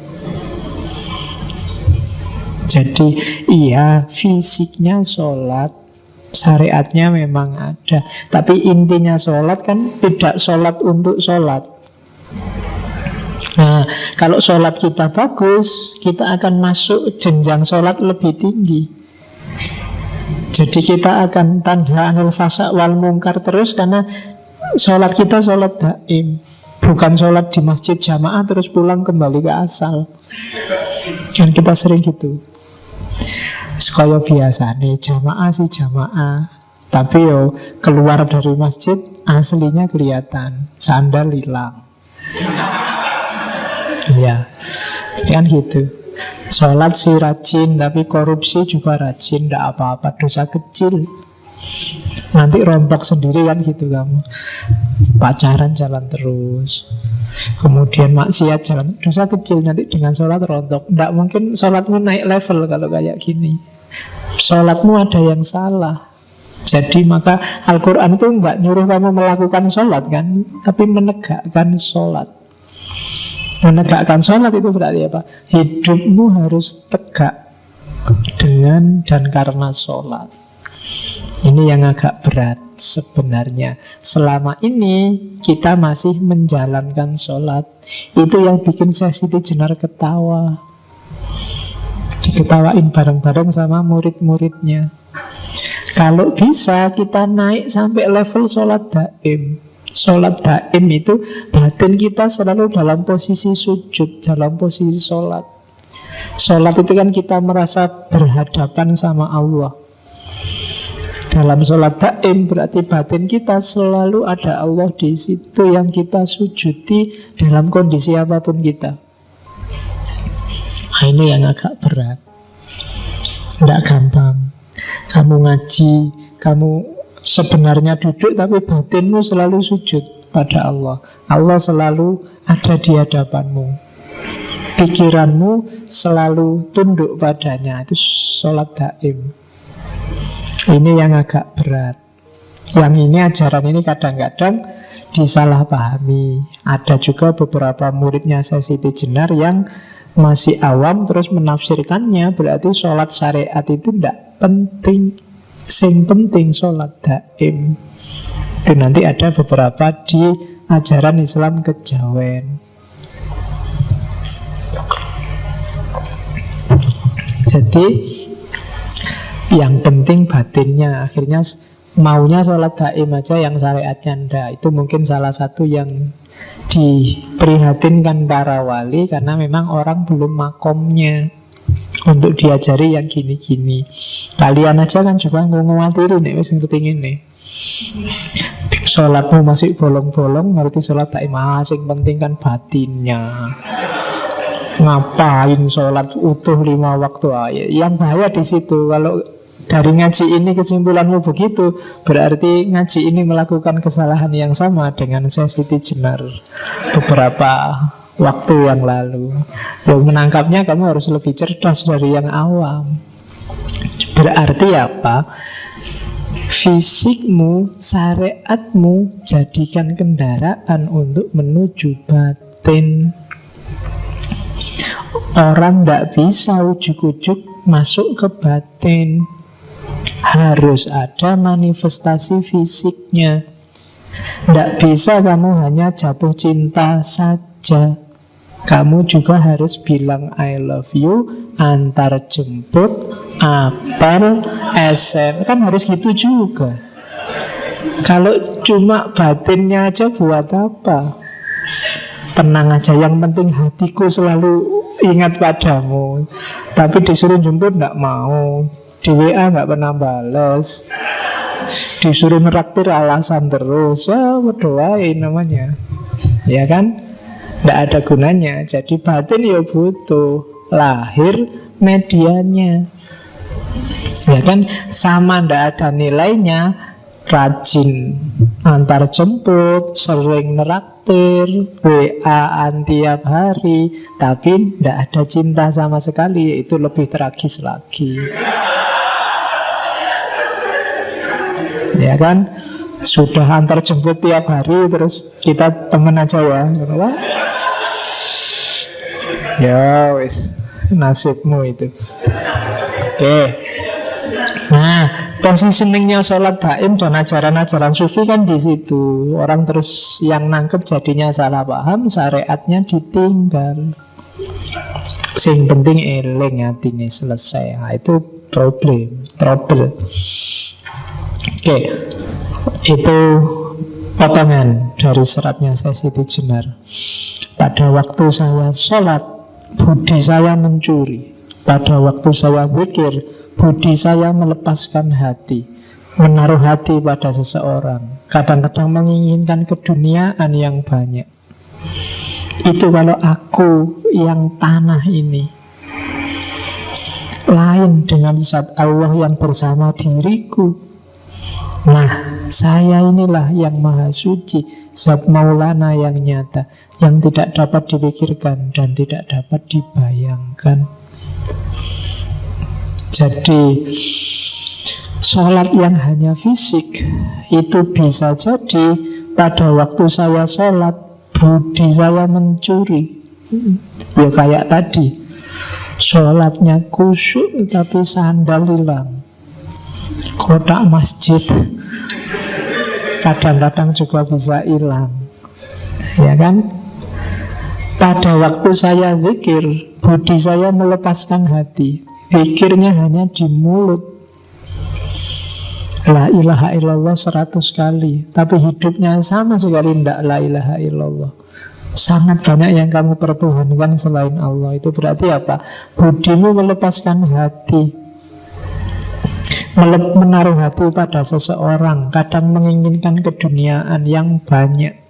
Jadi iya, fisiknya sholat, syariatnya memang ada, tapi intinya sholat kan tidak sholat untuk sholat. Nah, kalau sholat kita bagus, kita akan masuk jenjang sholat lebih tinggi. Jadi kita akan tanha anil fasa wal mungkar terus, karena sholat kita sholat daim, bukan sholat di masjid jamaah terus pulang kembali ke asal. Kan kita sering gitu. Sekaya biasa nih, jamaah sih jamaah, tapi yo keluar dari masjid aslinya kelihatan, sandal hilang. Ya, kan gitu. Sholat sih rajin, tapi korupsi juga rajin, tidak apa-apa, dosa kecil. Nanti rontok sendiri kan gitu kamu. Pacaran jalan terus, kemudian maksiat jalan, dosa kecil, nanti dengan sholat rontok. Tidak mungkin sholatmu naik level kalau kayak gini. Sholatmu ada yang salah. Jadi maka Al-Quran itu nggak nyuruh kamu melakukan sholat kan, tapi menegakkan sholat. Menegakkan sholat itu berarti apa? Hidupmu harus tegak dengan dan karena sholat. Ini yang agak berat sebenarnya. Selama ini kita masih menjalankan sholat. Itu yang bikin Syekh Siti Jenar ketawa. Diketawain bareng-bareng sama murid-muridnya. Kalau bisa kita naik sampai level sholat daim. Sholat daim itu batin kita selalu dalam posisi sujud, dalam posisi sholat. Sholat itu kan kita merasa berhadapan sama Allah. Dalam sholat daim berarti batin kita selalu ada Allah di situ yang kita sujudi dalam kondisi apapun kita. Nah, ini yang agak berat. Tidak gampang. Kamu ngaji, kamu sebenarnya duduk, tapi batinmu selalu sujud pada Allah. Allah selalu ada di hadapanmu, pikiranmu selalu tunduk padanya. Itu sholat daim. Ini yang agak berat. Yang ini, ajaran ini kadang-kadang disalahpahami. Ada juga beberapa muridnya Syekh Siti Jenar yang masih awam terus menafsirkannya berarti sholat syariat itu tidak penting. Sing penting sholat daim. Itu nanti ada beberapa di ajaran Islam kejawen. Jadi yang penting batinnya. Akhirnya maunya sholat daim aja, yang syariatnya ndak. Itu mungkin salah satu yang diprihatinkan para wali, karena memang orang belum makomnya untuk diajari yang gini-gini. Kalian aja kan juga ngomong-ngomong nih, wis ngerti ini. Sholatmu masih bolong-bolong, ngerti sholat daim. Yang penting kan batinnya. Ngapain sholat utuh 5 waktu aja? Yang bahaya di situ. Kalau dari ngaji ini kesimpulanmu begitu, berarti ngaji ini melakukan kesalahan yang sama dengan Syekh Siti Jenar beberapa waktu yang lalu. Yang menangkapnya kamu harus lebih cerdas dari yang awam. Berarti apa? Fisikmu, syariatmu jadikan kendaraan untuk menuju batin. Orang tidak bisa ujuk-ujuk masuk ke batin. Harus ada manifestasi fisiknya. Tidak bisa kamu hanya jatuh cinta saja. Kamu juga harus bilang I love you, antar jemput, apel, SM. Kan harus gitu juga. Kalau cuma batinnya aja buat apa? Tenang aja, yang penting hatiku selalu ingat padamu. Tapi disuruh jemput tidak mau, di WA nggak pernah balas, disuruh neraktir alasan terus. Berdoain namanya, ya kan? Tidak ada gunanya. Jadi batin ya butuh lahir medianya, ya kan? Sama tidak ada nilainya rajin antar jemput, sering neraktir, WA-an tiap hari, tapi tidak ada cinta sama sekali. Itu lebih tragis lagi, ya kan? Sudah antar jemput tiap hari, terus kita temen aja ya. Ya wis, nasibmu itu. Oke. Nah, positioningnya sholat daim dan ajaran-ajaran sufi kan di situ. Orang terus yang nangkep jadinya salah paham, syariatnya ditinggal. Sing penting eling hatinya selesai. Nah, itu trouble. Oke. Itu potongan dari seratnya Syekh Siti Jenar. Pada waktu saya sholat, budi saya mencuri. Pada waktu saya zikir, budi saya melepaskan hati, menaruh hati pada seseorang. Kadang-kadang menginginkan keduniaan yang banyak. Itu kalau aku yang tanah ini. Lain dengan zat Allah yang bersama diriku. Nah, saya inilah yang maha suci, zat Maulana yang nyata, yang tidak dapat dipikirkan dan tidak dapat dibayangkan. Jadi sholat yang hanya fisik itu bisa jadi pada waktu saya sholat budi saya mencuri. Ya kayak tadi, sholatnya khusyuk tapi sandal hilang, kotak masjid kadang-kadang juga bisa hilang, ya kan? Pada waktu saya zikir, budi saya melepaskan hati. Zikirnya hanya di mulut, la ilaha illallah 100 kali, tapi hidupnya sama sekali tidak la ilaha illallah. Sangat banyak yang kamu pertuhankan selain Allah. Itu berarti apa? Budimu melepaskan hati, menaruh hati pada seseorang. Kadang menginginkan keduniaan yang banyak,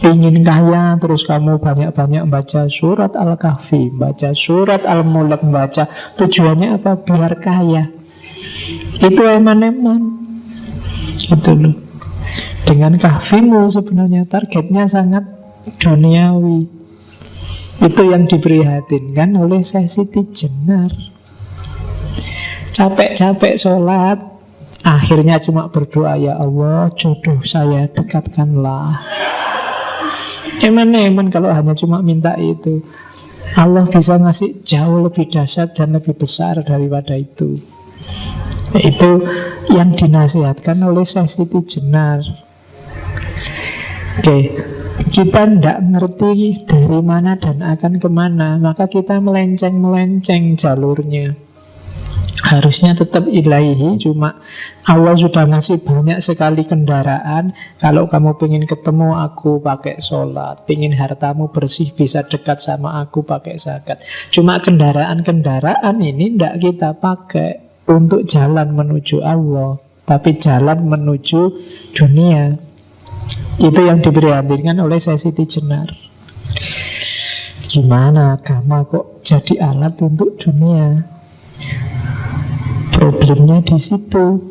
ingin kaya, terus kamu banyak-banyak baca surat Al-Kahfi, baca surat Al-Mulk, baca. Tujuannya apa? Biar kaya. Itu eman-eman. Gitu loh. Dengan kahfimu sebenarnya targetnya sangat duniawi. Itu yang diprihatinkan oleh Syekh Siti Jenar. Capek-capek sholat, akhirnya cuma berdoa, ya Allah, jodoh saya dekatkanlah. Eman kalau hanya cuma minta itu. Allah bisa ngasih jauh lebih dahsyat dan lebih besar daripada itu. Itu yang dinasihatkan oleh Syekh Siti Jenar. Oke, kita tidak ngerti dari mana dan akan kemana, maka kita melenceng-melenceng jalurnya. Harusnya tetap ilahi, cuma Allah sudah ngasih banyak sekali kendaraan. Kalau kamu pengen ketemu aku pakai sholat, pengen hartamu bersih bisa dekat sama aku pakai zakat. Cuma kendaraan-kendaraan ini tidak kita pakai untuk jalan menuju Allah, tapi jalan menuju dunia. Itu yang diprihatinkan oleh Syekh Siti Jenar. Gimana agama kok jadi alat untuk dunia? Problemnya di situ.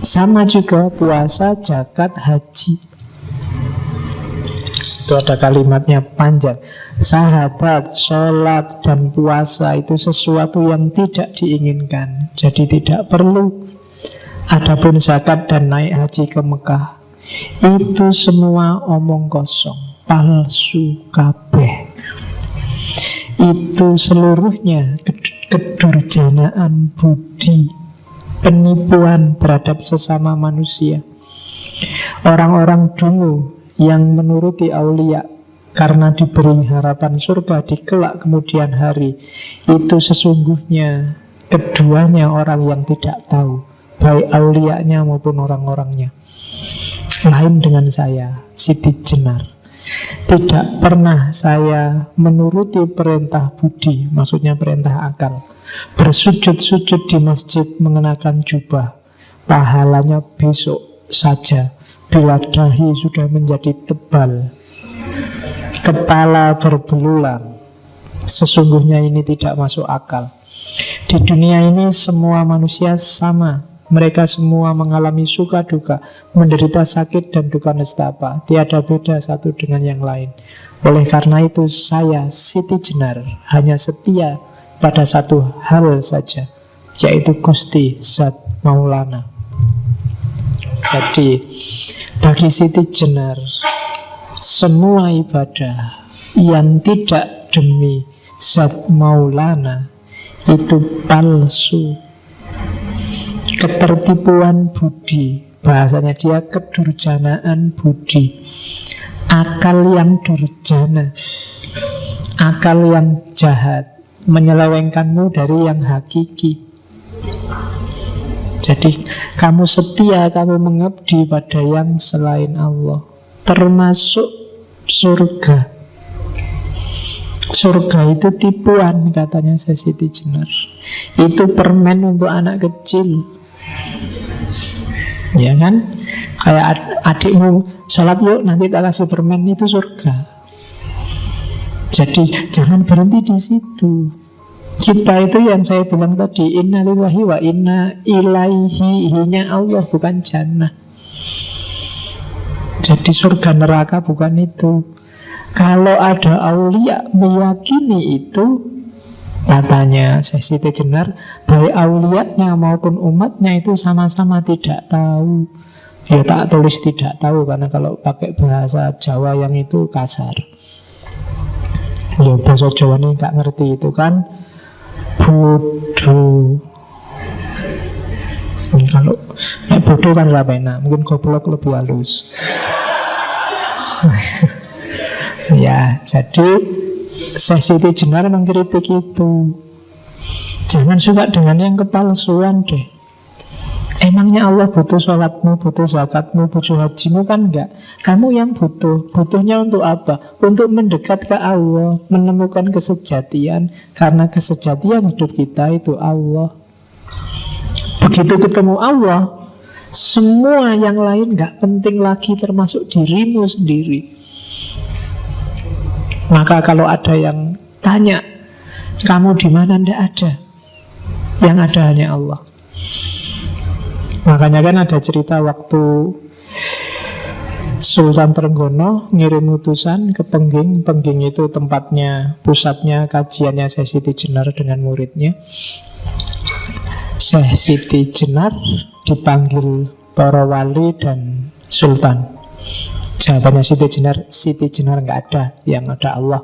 Sama juga puasa, zakat, haji. Itu ada kalimatnya panjang. Sahadat, sholat, dan puasa itu sesuatu yang tidak diinginkan. Jadi tidak perlu. Adapun zakat dan naik haji ke Mekah, itu semua omong kosong, palsu kabeh. Itu seluruhnya kedurjanaan budi, penipuan terhadap sesama manusia. Orang-orang dulu yang menuruti aulia karena diberi harapan surga di kelak kemudian hari, itu sesungguhnya keduanya orang yang tidak tahu, baik aulianya maupun orang-orangnya. Lain dengan saya, Siti Jenar. Tidak pernah saya menuruti perintah budi, maksudnya perintah akal, bersujud-sujud di masjid mengenakan jubah. Pahalanya besok saja, bila dahi sudah menjadi tebal, kepala berbelulang. Sesungguhnya ini tidak masuk akal. Di dunia ini semua manusia sama. Mereka semua mengalami suka duka, menderita sakit dan duka nestapa. Tiada beda satu dengan yang lain. Oleh karena itu saya, Siti Jenar, hanya setia pada satu hal saja, yaitu Gusti Zat Maulana. Jadi bagi Siti Jenar, semua ibadah yang tidak demi Zat Maulana itu palsu. Ketertipuan budi, bahasanya dia kedurjanaan budi. Akal yang durjana, akal yang jahat, menyelewengkanmu dari yang hakiki. Jadi kamu setia, kamu mengabdi pada yang selain Allah, termasuk surga. Surga itu tipuan, katanya Siti Jenar. Itu permen untuk anak kecil. Ya kan? Kayak adikmu sholat yuk, nanti tak kasih permen, itu surga. Jadi jangan berhenti di situ. Kita itu yang saya bilang tadi, inna lillahi wa inna ilaihi, hinya Allah bukan jannah. Jadi surga neraka bukan itu. Kalau ada aulia meyakini itu, katanya Siti Jenar, baik aulianya maupun umatnya itu sama-sama tidak tahu. Ya tak tulis tidak tahu, karena kalau pakai bahasa Jawa yang itu kasar. Ya bahasa Jawa ini gak ngerti itu kan bodoh. Kalau bodoh kan rapena, mungkin goblok lebih halus. Ya, jadi Siti Jenar mengkritik itu. Jangan suka dengan yang kepalsuan deh. Emangnya Allah butuh sholatmu, butuh zakatmu, butuh hajimu? Kan enggak. Kamu yang butuh. Butuhnya untuk apa? Untuk mendekat ke Allah, menemukan kesejatian. Karena kesejatian hidup kita itu Allah. Begitu ketemu Allah, semua yang lain enggak penting lagi, termasuk dirimu sendiri. Maka kalau ada yang tanya, kamu di mana? Tidak ada. Yang ada hanya Allah. Makanya kan ada cerita waktu Sultan Trenggono ngirim utusan ke Pengging. Pengging itu tempatnya, pusatnya kajiannya Syekh Siti Jenar dengan muridnya. Syekh Siti Jenar dipanggil para wali dan sultan. Jawabannya Siti Jenar nggak ada, yang ada Allah.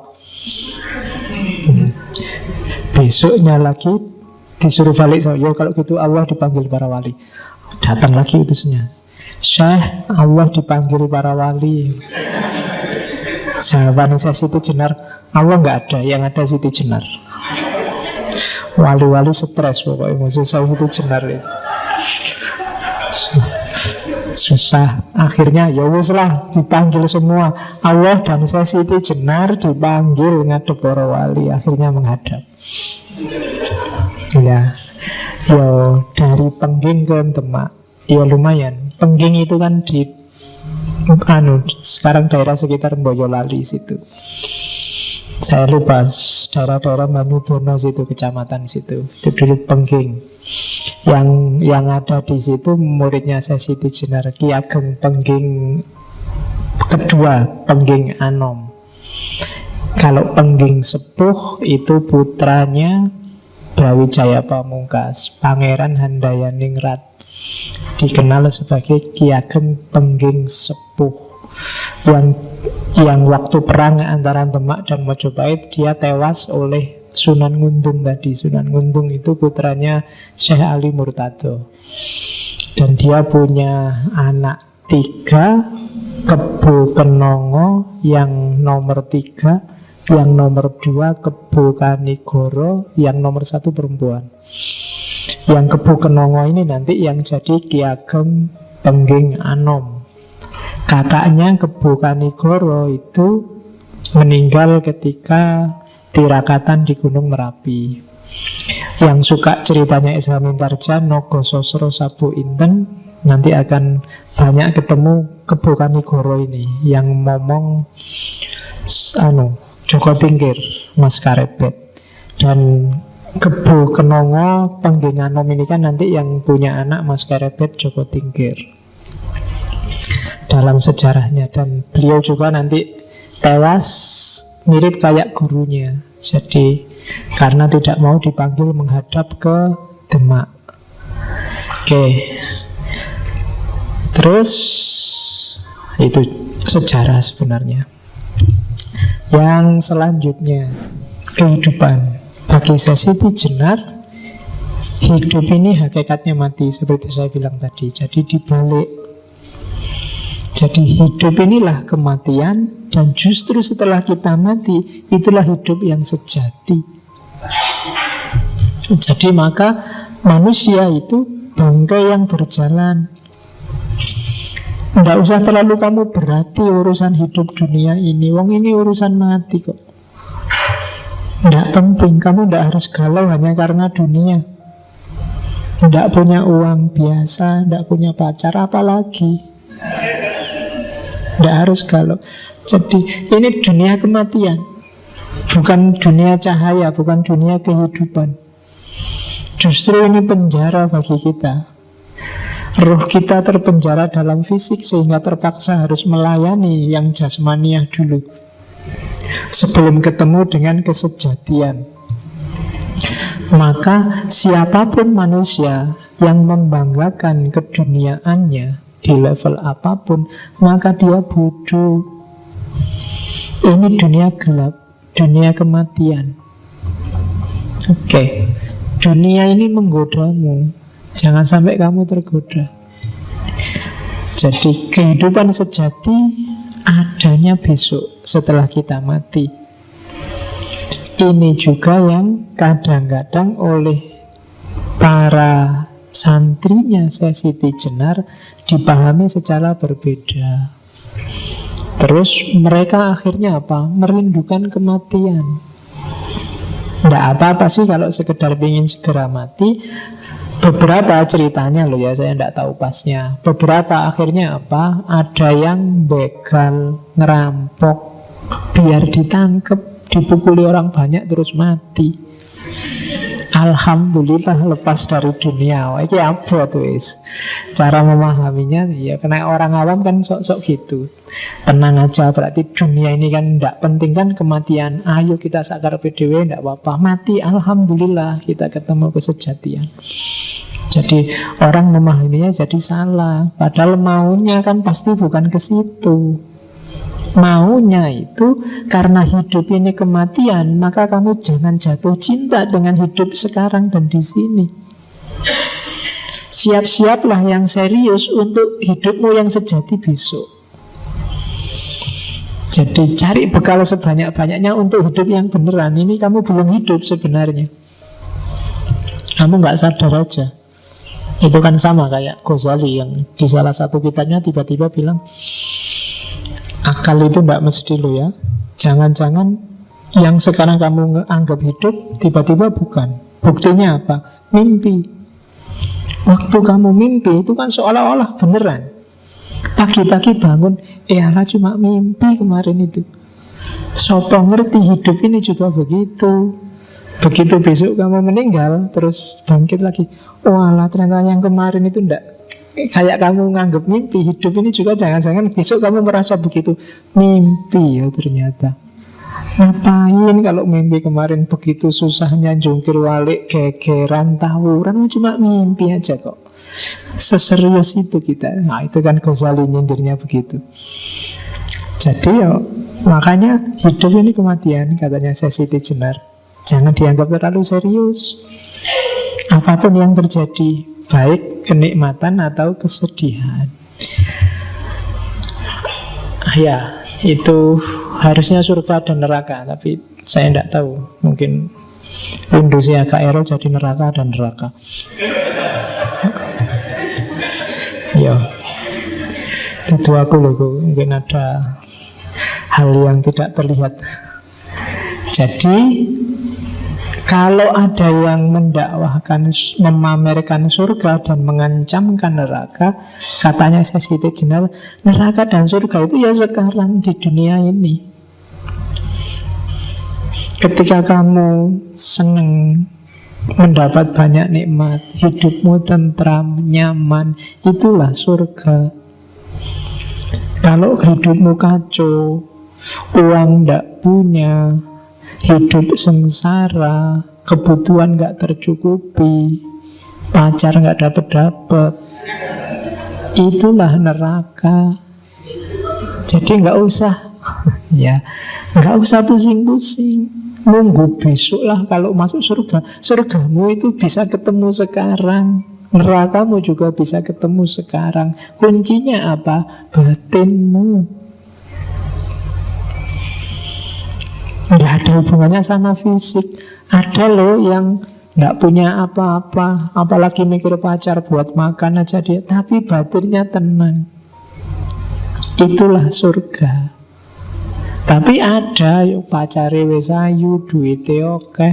Besoknya lagi disuruh balik. Ya kalau gitu Allah dipanggil para wali. Datang lagi utusnya, Syekh, Allah dipanggil para wali. Jawabannya Siti Jenar, Allah nggak ada, yang ada Siti Jenar. Wali-wali stres pokoknya, susah Siti Jenar itu. Susah. Akhirnya ya wis lah, dipanggil semua. Allah dan Siti Jenar dipanggil ngadep para wali. Akhirnya menghadap. Ya, yo dari Pengging ke Demak, ya lumayan. Pengging itu kan di sekarang daerah sekitar Boyolali situ. Saya lupa daerah-daerah Banyudono situ, kecamatan situ. Itu dulu Pengging. Yang ada di situ muridnya Syekh Siti Jenar, Ki Ageng Pengging kedua, Pengging Anom. Kalau Pengging Sepuh itu putranya Brawijaya Pamungkas, Pangeran Handayaningrat, dikenal sebagai Ki Ageng Pengging Sepuh, yang waktu perang antara Demak dan Mojopahit dia tewas oleh Sunan Nguntung tadi. Sunan Nguntung itu putranya Syekh Ali Murtado, dan dia punya anak 3, Kebo Kenongo yang nomor 3, yang nomor 2 Kebo Kanigoro, yang nomor 1 perempuan. Yang Kebo Kenongo ini nanti yang jadi Ki Ageng Pengging Anom. Kakaknya Kebo Kanigoro itu meninggal ketika tirakatan di Gunung Merapi. Yang suka ceritanya Esa Mintarja, Nogo Sosro Sabu Inten, nanti akan banyak ketemu Kebo Kanigoro ini yang ngomong Joko Tingkir, Mas Karebet. Dan Kebo Kenongo Pengging Anom ini kan nanti yang punya anak Mas Karebet, Joko Tingkir dalam sejarahnya. Dan beliau juga nanti tewas mirip kayak gurunya. Jadi karena tidak mau dipanggil menghadap ke Demak. Oke. Terus itu sejarah sebenarnya. Yang selanjutnya, kehidupan. Bagi Syekh Siti Jenar, hidup ini hakikatnya mati, seperti saya bilang tadi. Jadi dibalik. Jadi hidup inilah kematian, dan justru setelah kita mati, itulah hidup yang sejati. Jadi maka manusia itu bangkai yang berjalan. Tidak usah terlalu kamu berarti urusan hidup dunia ini. Wong ini urusan mati kok. Tidak penting, kamu tidak harus galau hanya karena dunia. Tidak punya uang biasa, tidak punya pacar, apalagi. Tidak harus galau. Jadi ini dunia kematian, bukan dunia cahaya, bukan dunia kehidupan. Justru ini penjara bagi kita. Ruh kita terpenjara dalam fisik, sehingga terpaksa harus melayani yang jasmaniah dulu sebelum ketemu dengan kesejatian. Maka siapapun manusia yang membanggakan keduniaannya di level apapun, maka dia bodoh. Ini dunia gelap, dunia kematian. Oke. Dunia ini menggodamu, jangan sampai kamu tergoda. Jadi kehidupan sejati adanya besok setelah kita mati. Ini juga yang kadang-kadang oleh para santrinya Syekh Siti Jenar dipahami secara berbeda. Terus mereka akhirnya apa? Merindukan kematian. Tidak apa-apa sih kalau sekedar ingin segera mati. Beberapa ceritanya loh ya, saya tidak tahu pasnya. Beberapa akhirnya apa? Ada yang begal, ngerampok, biar ditangkep, dipukuli orang banyak terus mati. Alhamdulillah lepas dari dunia. Wah, ini apa tuh is? Cara memahaminya ya kena orang awam kan sok-sok gitu. Tenang aja, berarti dunia ini kan tidak penting kan kematian. Ayo kita sakar PDW, tidak apa-apa. Mati, Alhamdulillah kita ketemu kesejatian. Jadi orang memahaminya jadi salah. Padahal maunya kan pasti bukan ke situ. Maunya itu karena hidup ini kematian, maka kamu jangan jatuh cinta dengan hidup sekarang dan di sini. Siap-siaplah yang serius untuk hidupmu yang sejati besok. Jadi cari bekal sebanyak-banyaknya untuk hidup yang beneran. Ini kamu belum hidup sebenarnya. Kamu nggak sadar aja. Itu kan sama kayak Ghazali yang di salah satu kitabnya tiba-tiba bilang, akal itu tidak mesti lo ya. Jangan-jangan yang sekarang kamu anggap hidup tiba-tiba bukan. Buktinya apa? Mimpi. Waktu kamu mimpi itu kan seolah-olah beneran. Pagi-pagi bangun, alah cuma mimpi kemarin itu. Sopo ngerti hidup ini juga begitu. Begitu besok kamu meninggal, terus bangkit lagi. Alah ternyata yang kemarin itu enggak kayak kamu nganggap mimpi. Hidup ini juga jangan-jangan besok kamu merasa begitu. Mimpi ya ternyata. Ngapain kalau mimpi kemarin begitu susahnya jungkir balik, gegeran, tawuran, cuma mimpi aja kok. Seserius itu kita. Nah itu kan Ghazali nyindirnya begitu. Jadi ya makanya hidup ini kematian, katanya Siti Jenar. Jangan dianggap terlalu serius. Apapun yang terjadi, baik kenikmatan atau kesedihan. Ya, itu harusnya surga dan neraka. Tapi saya tidak tahu. Mungkin Windowsnya agak error jadi neraka dan neraka. Ya, itu aku loh. Mungkin ada hal yang tidak terlihat. Jadi kalau ada yang mendakwahkan, memamerkan surga dan mengancamkan neraka, katanya Siti Jenar, neraka dan surga itu ya sekarang di dunia ini. Ketika kamu senang mendapat banyak nikmat, hidupmu tentram, nyaman, itulah surga. Kalau hidupmu kacau, uang tidak punya, hidup sengsara, kebutuhan gak tercukupi, pacar gak dapet-dapet, itulah neraka. Jadi gak usah ya, gak usah pusing-pusing, nunggu besok lah kalau masuk surga. Surgamu itu bisa ketemu sekarang, nerakamu juga bisa ketemu sekarang. Kuncinya apa? Batinmu. Nggak ada hubungannya sama fisik. Ada loh yang nggak punya apa-apa, apalagi mikir pacar buat makan aja dia, tapi batinnya tenang. Itulah surga. Tapi ada yuk pacare wis ayu, duite oke,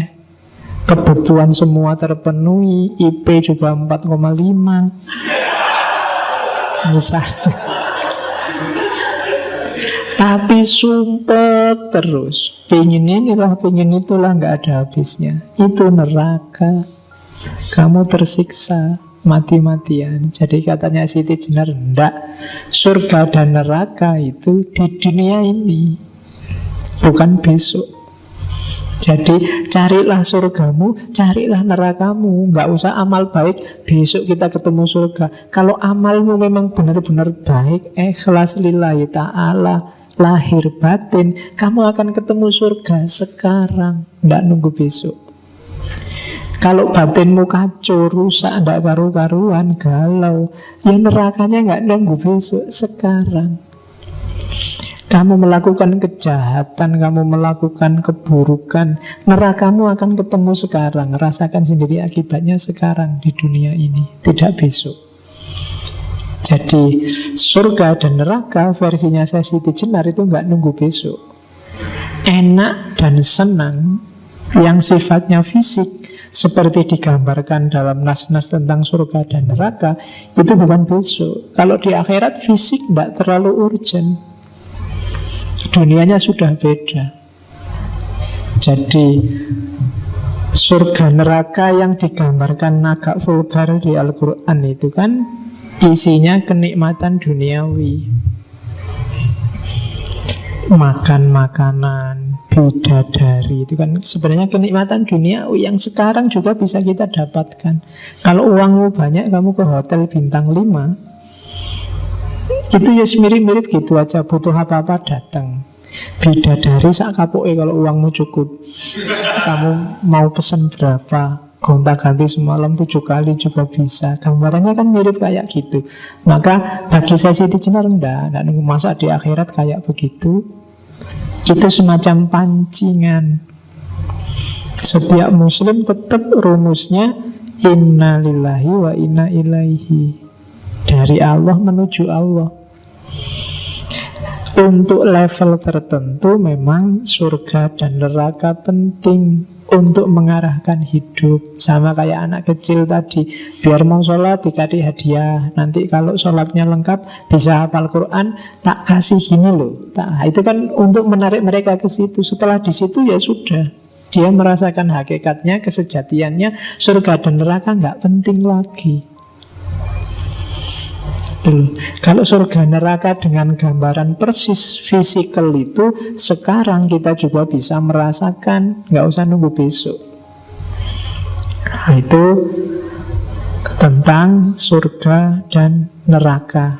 kebutuhan semua terpenuhi, IP juga 4,5 misalnya. Tapi sumpek terus, pengen inilah, pengen itulah, nggak ada habisnya. Itu neraka. Kamu tersiksa mati-matian. Jadi katanya Siti Jenar, enggak, surga dan neraka itu di dunia ini, bukan besok. Jadi carilah surgamu, carilah nerakamu. Nggak usah amal baik, besok kita ketemu surga. Kalau amalmu memang benar-benar baik, ikhlas lillahi ta'ala, lahir batin, kamu akan ketemu surga sekarang, nggak nunggu besok. Kalau batinmu kacau, rusak, nggak karu-karuan, galau, ya nerakanya nggak nunggu besok, sekarang. Kamu melakukan kejahatan, kamu melakukan keburukan, nerakamu akan ketemu sekarang. Rasakan sendiri akibatnya sekarang di dunia ini, tidak besok. Jadi surga dan neraka versinya Siti Jenar itu nggak nunggu besok. Enak dan senang yang sifatnya fisik seperti digambarkan dalam nas-nas tentang surga dan neraka itu bukan besok. Kalau di akhirat fisik nggak terlalu urgent, dunianya sudah beda. Jadi Surga neraka yang digambarkan agak vulgar di Al-Quran itu kan isinya kenikmatan duniawi. Makan makanan, bidadari, itu kan sebenarnya kenikmatan duniawi yang sekarang juga bisa kita dapatkan. Kalau uangmu banyak, kamu ke hotel bintang 5, itu ya mirip-mirip gitu aja, butuh apa-apa datang. Bidadari sak kapoke kalau uangmu cukup. Kamu mau pesen berapa, gonta-ganti semalam 7 kali juga bisa. Gambarannya kan mirip kayak gitu. Maka bagi saya Siti Jenar enggak nunggu masa di akhirat kayak begitu. Itu semacam pancingan. Setiap muslim tetap rumusnya inna lillahi wa inna ilaihi, dari Allah menuju Allah. Untuk level tertentu memang surga dan neraka penting untuk mengarahkan hidup. Sama kayak anak kecil tadi, biar mau sholat dikasih hadiah. Nanti kalau sholatnya lengkap, bisa hafal Quran, tak kasih gini loh. Itu kan untuk menarik mereka ke situ. Setelah di situ ya sudah, dia merasakan hakikatnya, kesejatiannya. Surga dan neraka nggak penting lagi. Kalau surga neraka dengan gambaran persis fisikal itu, sekarang kita juga bisa merasakan, nggak usah nunggu besok. Nah, itu tentang surga dan neraka.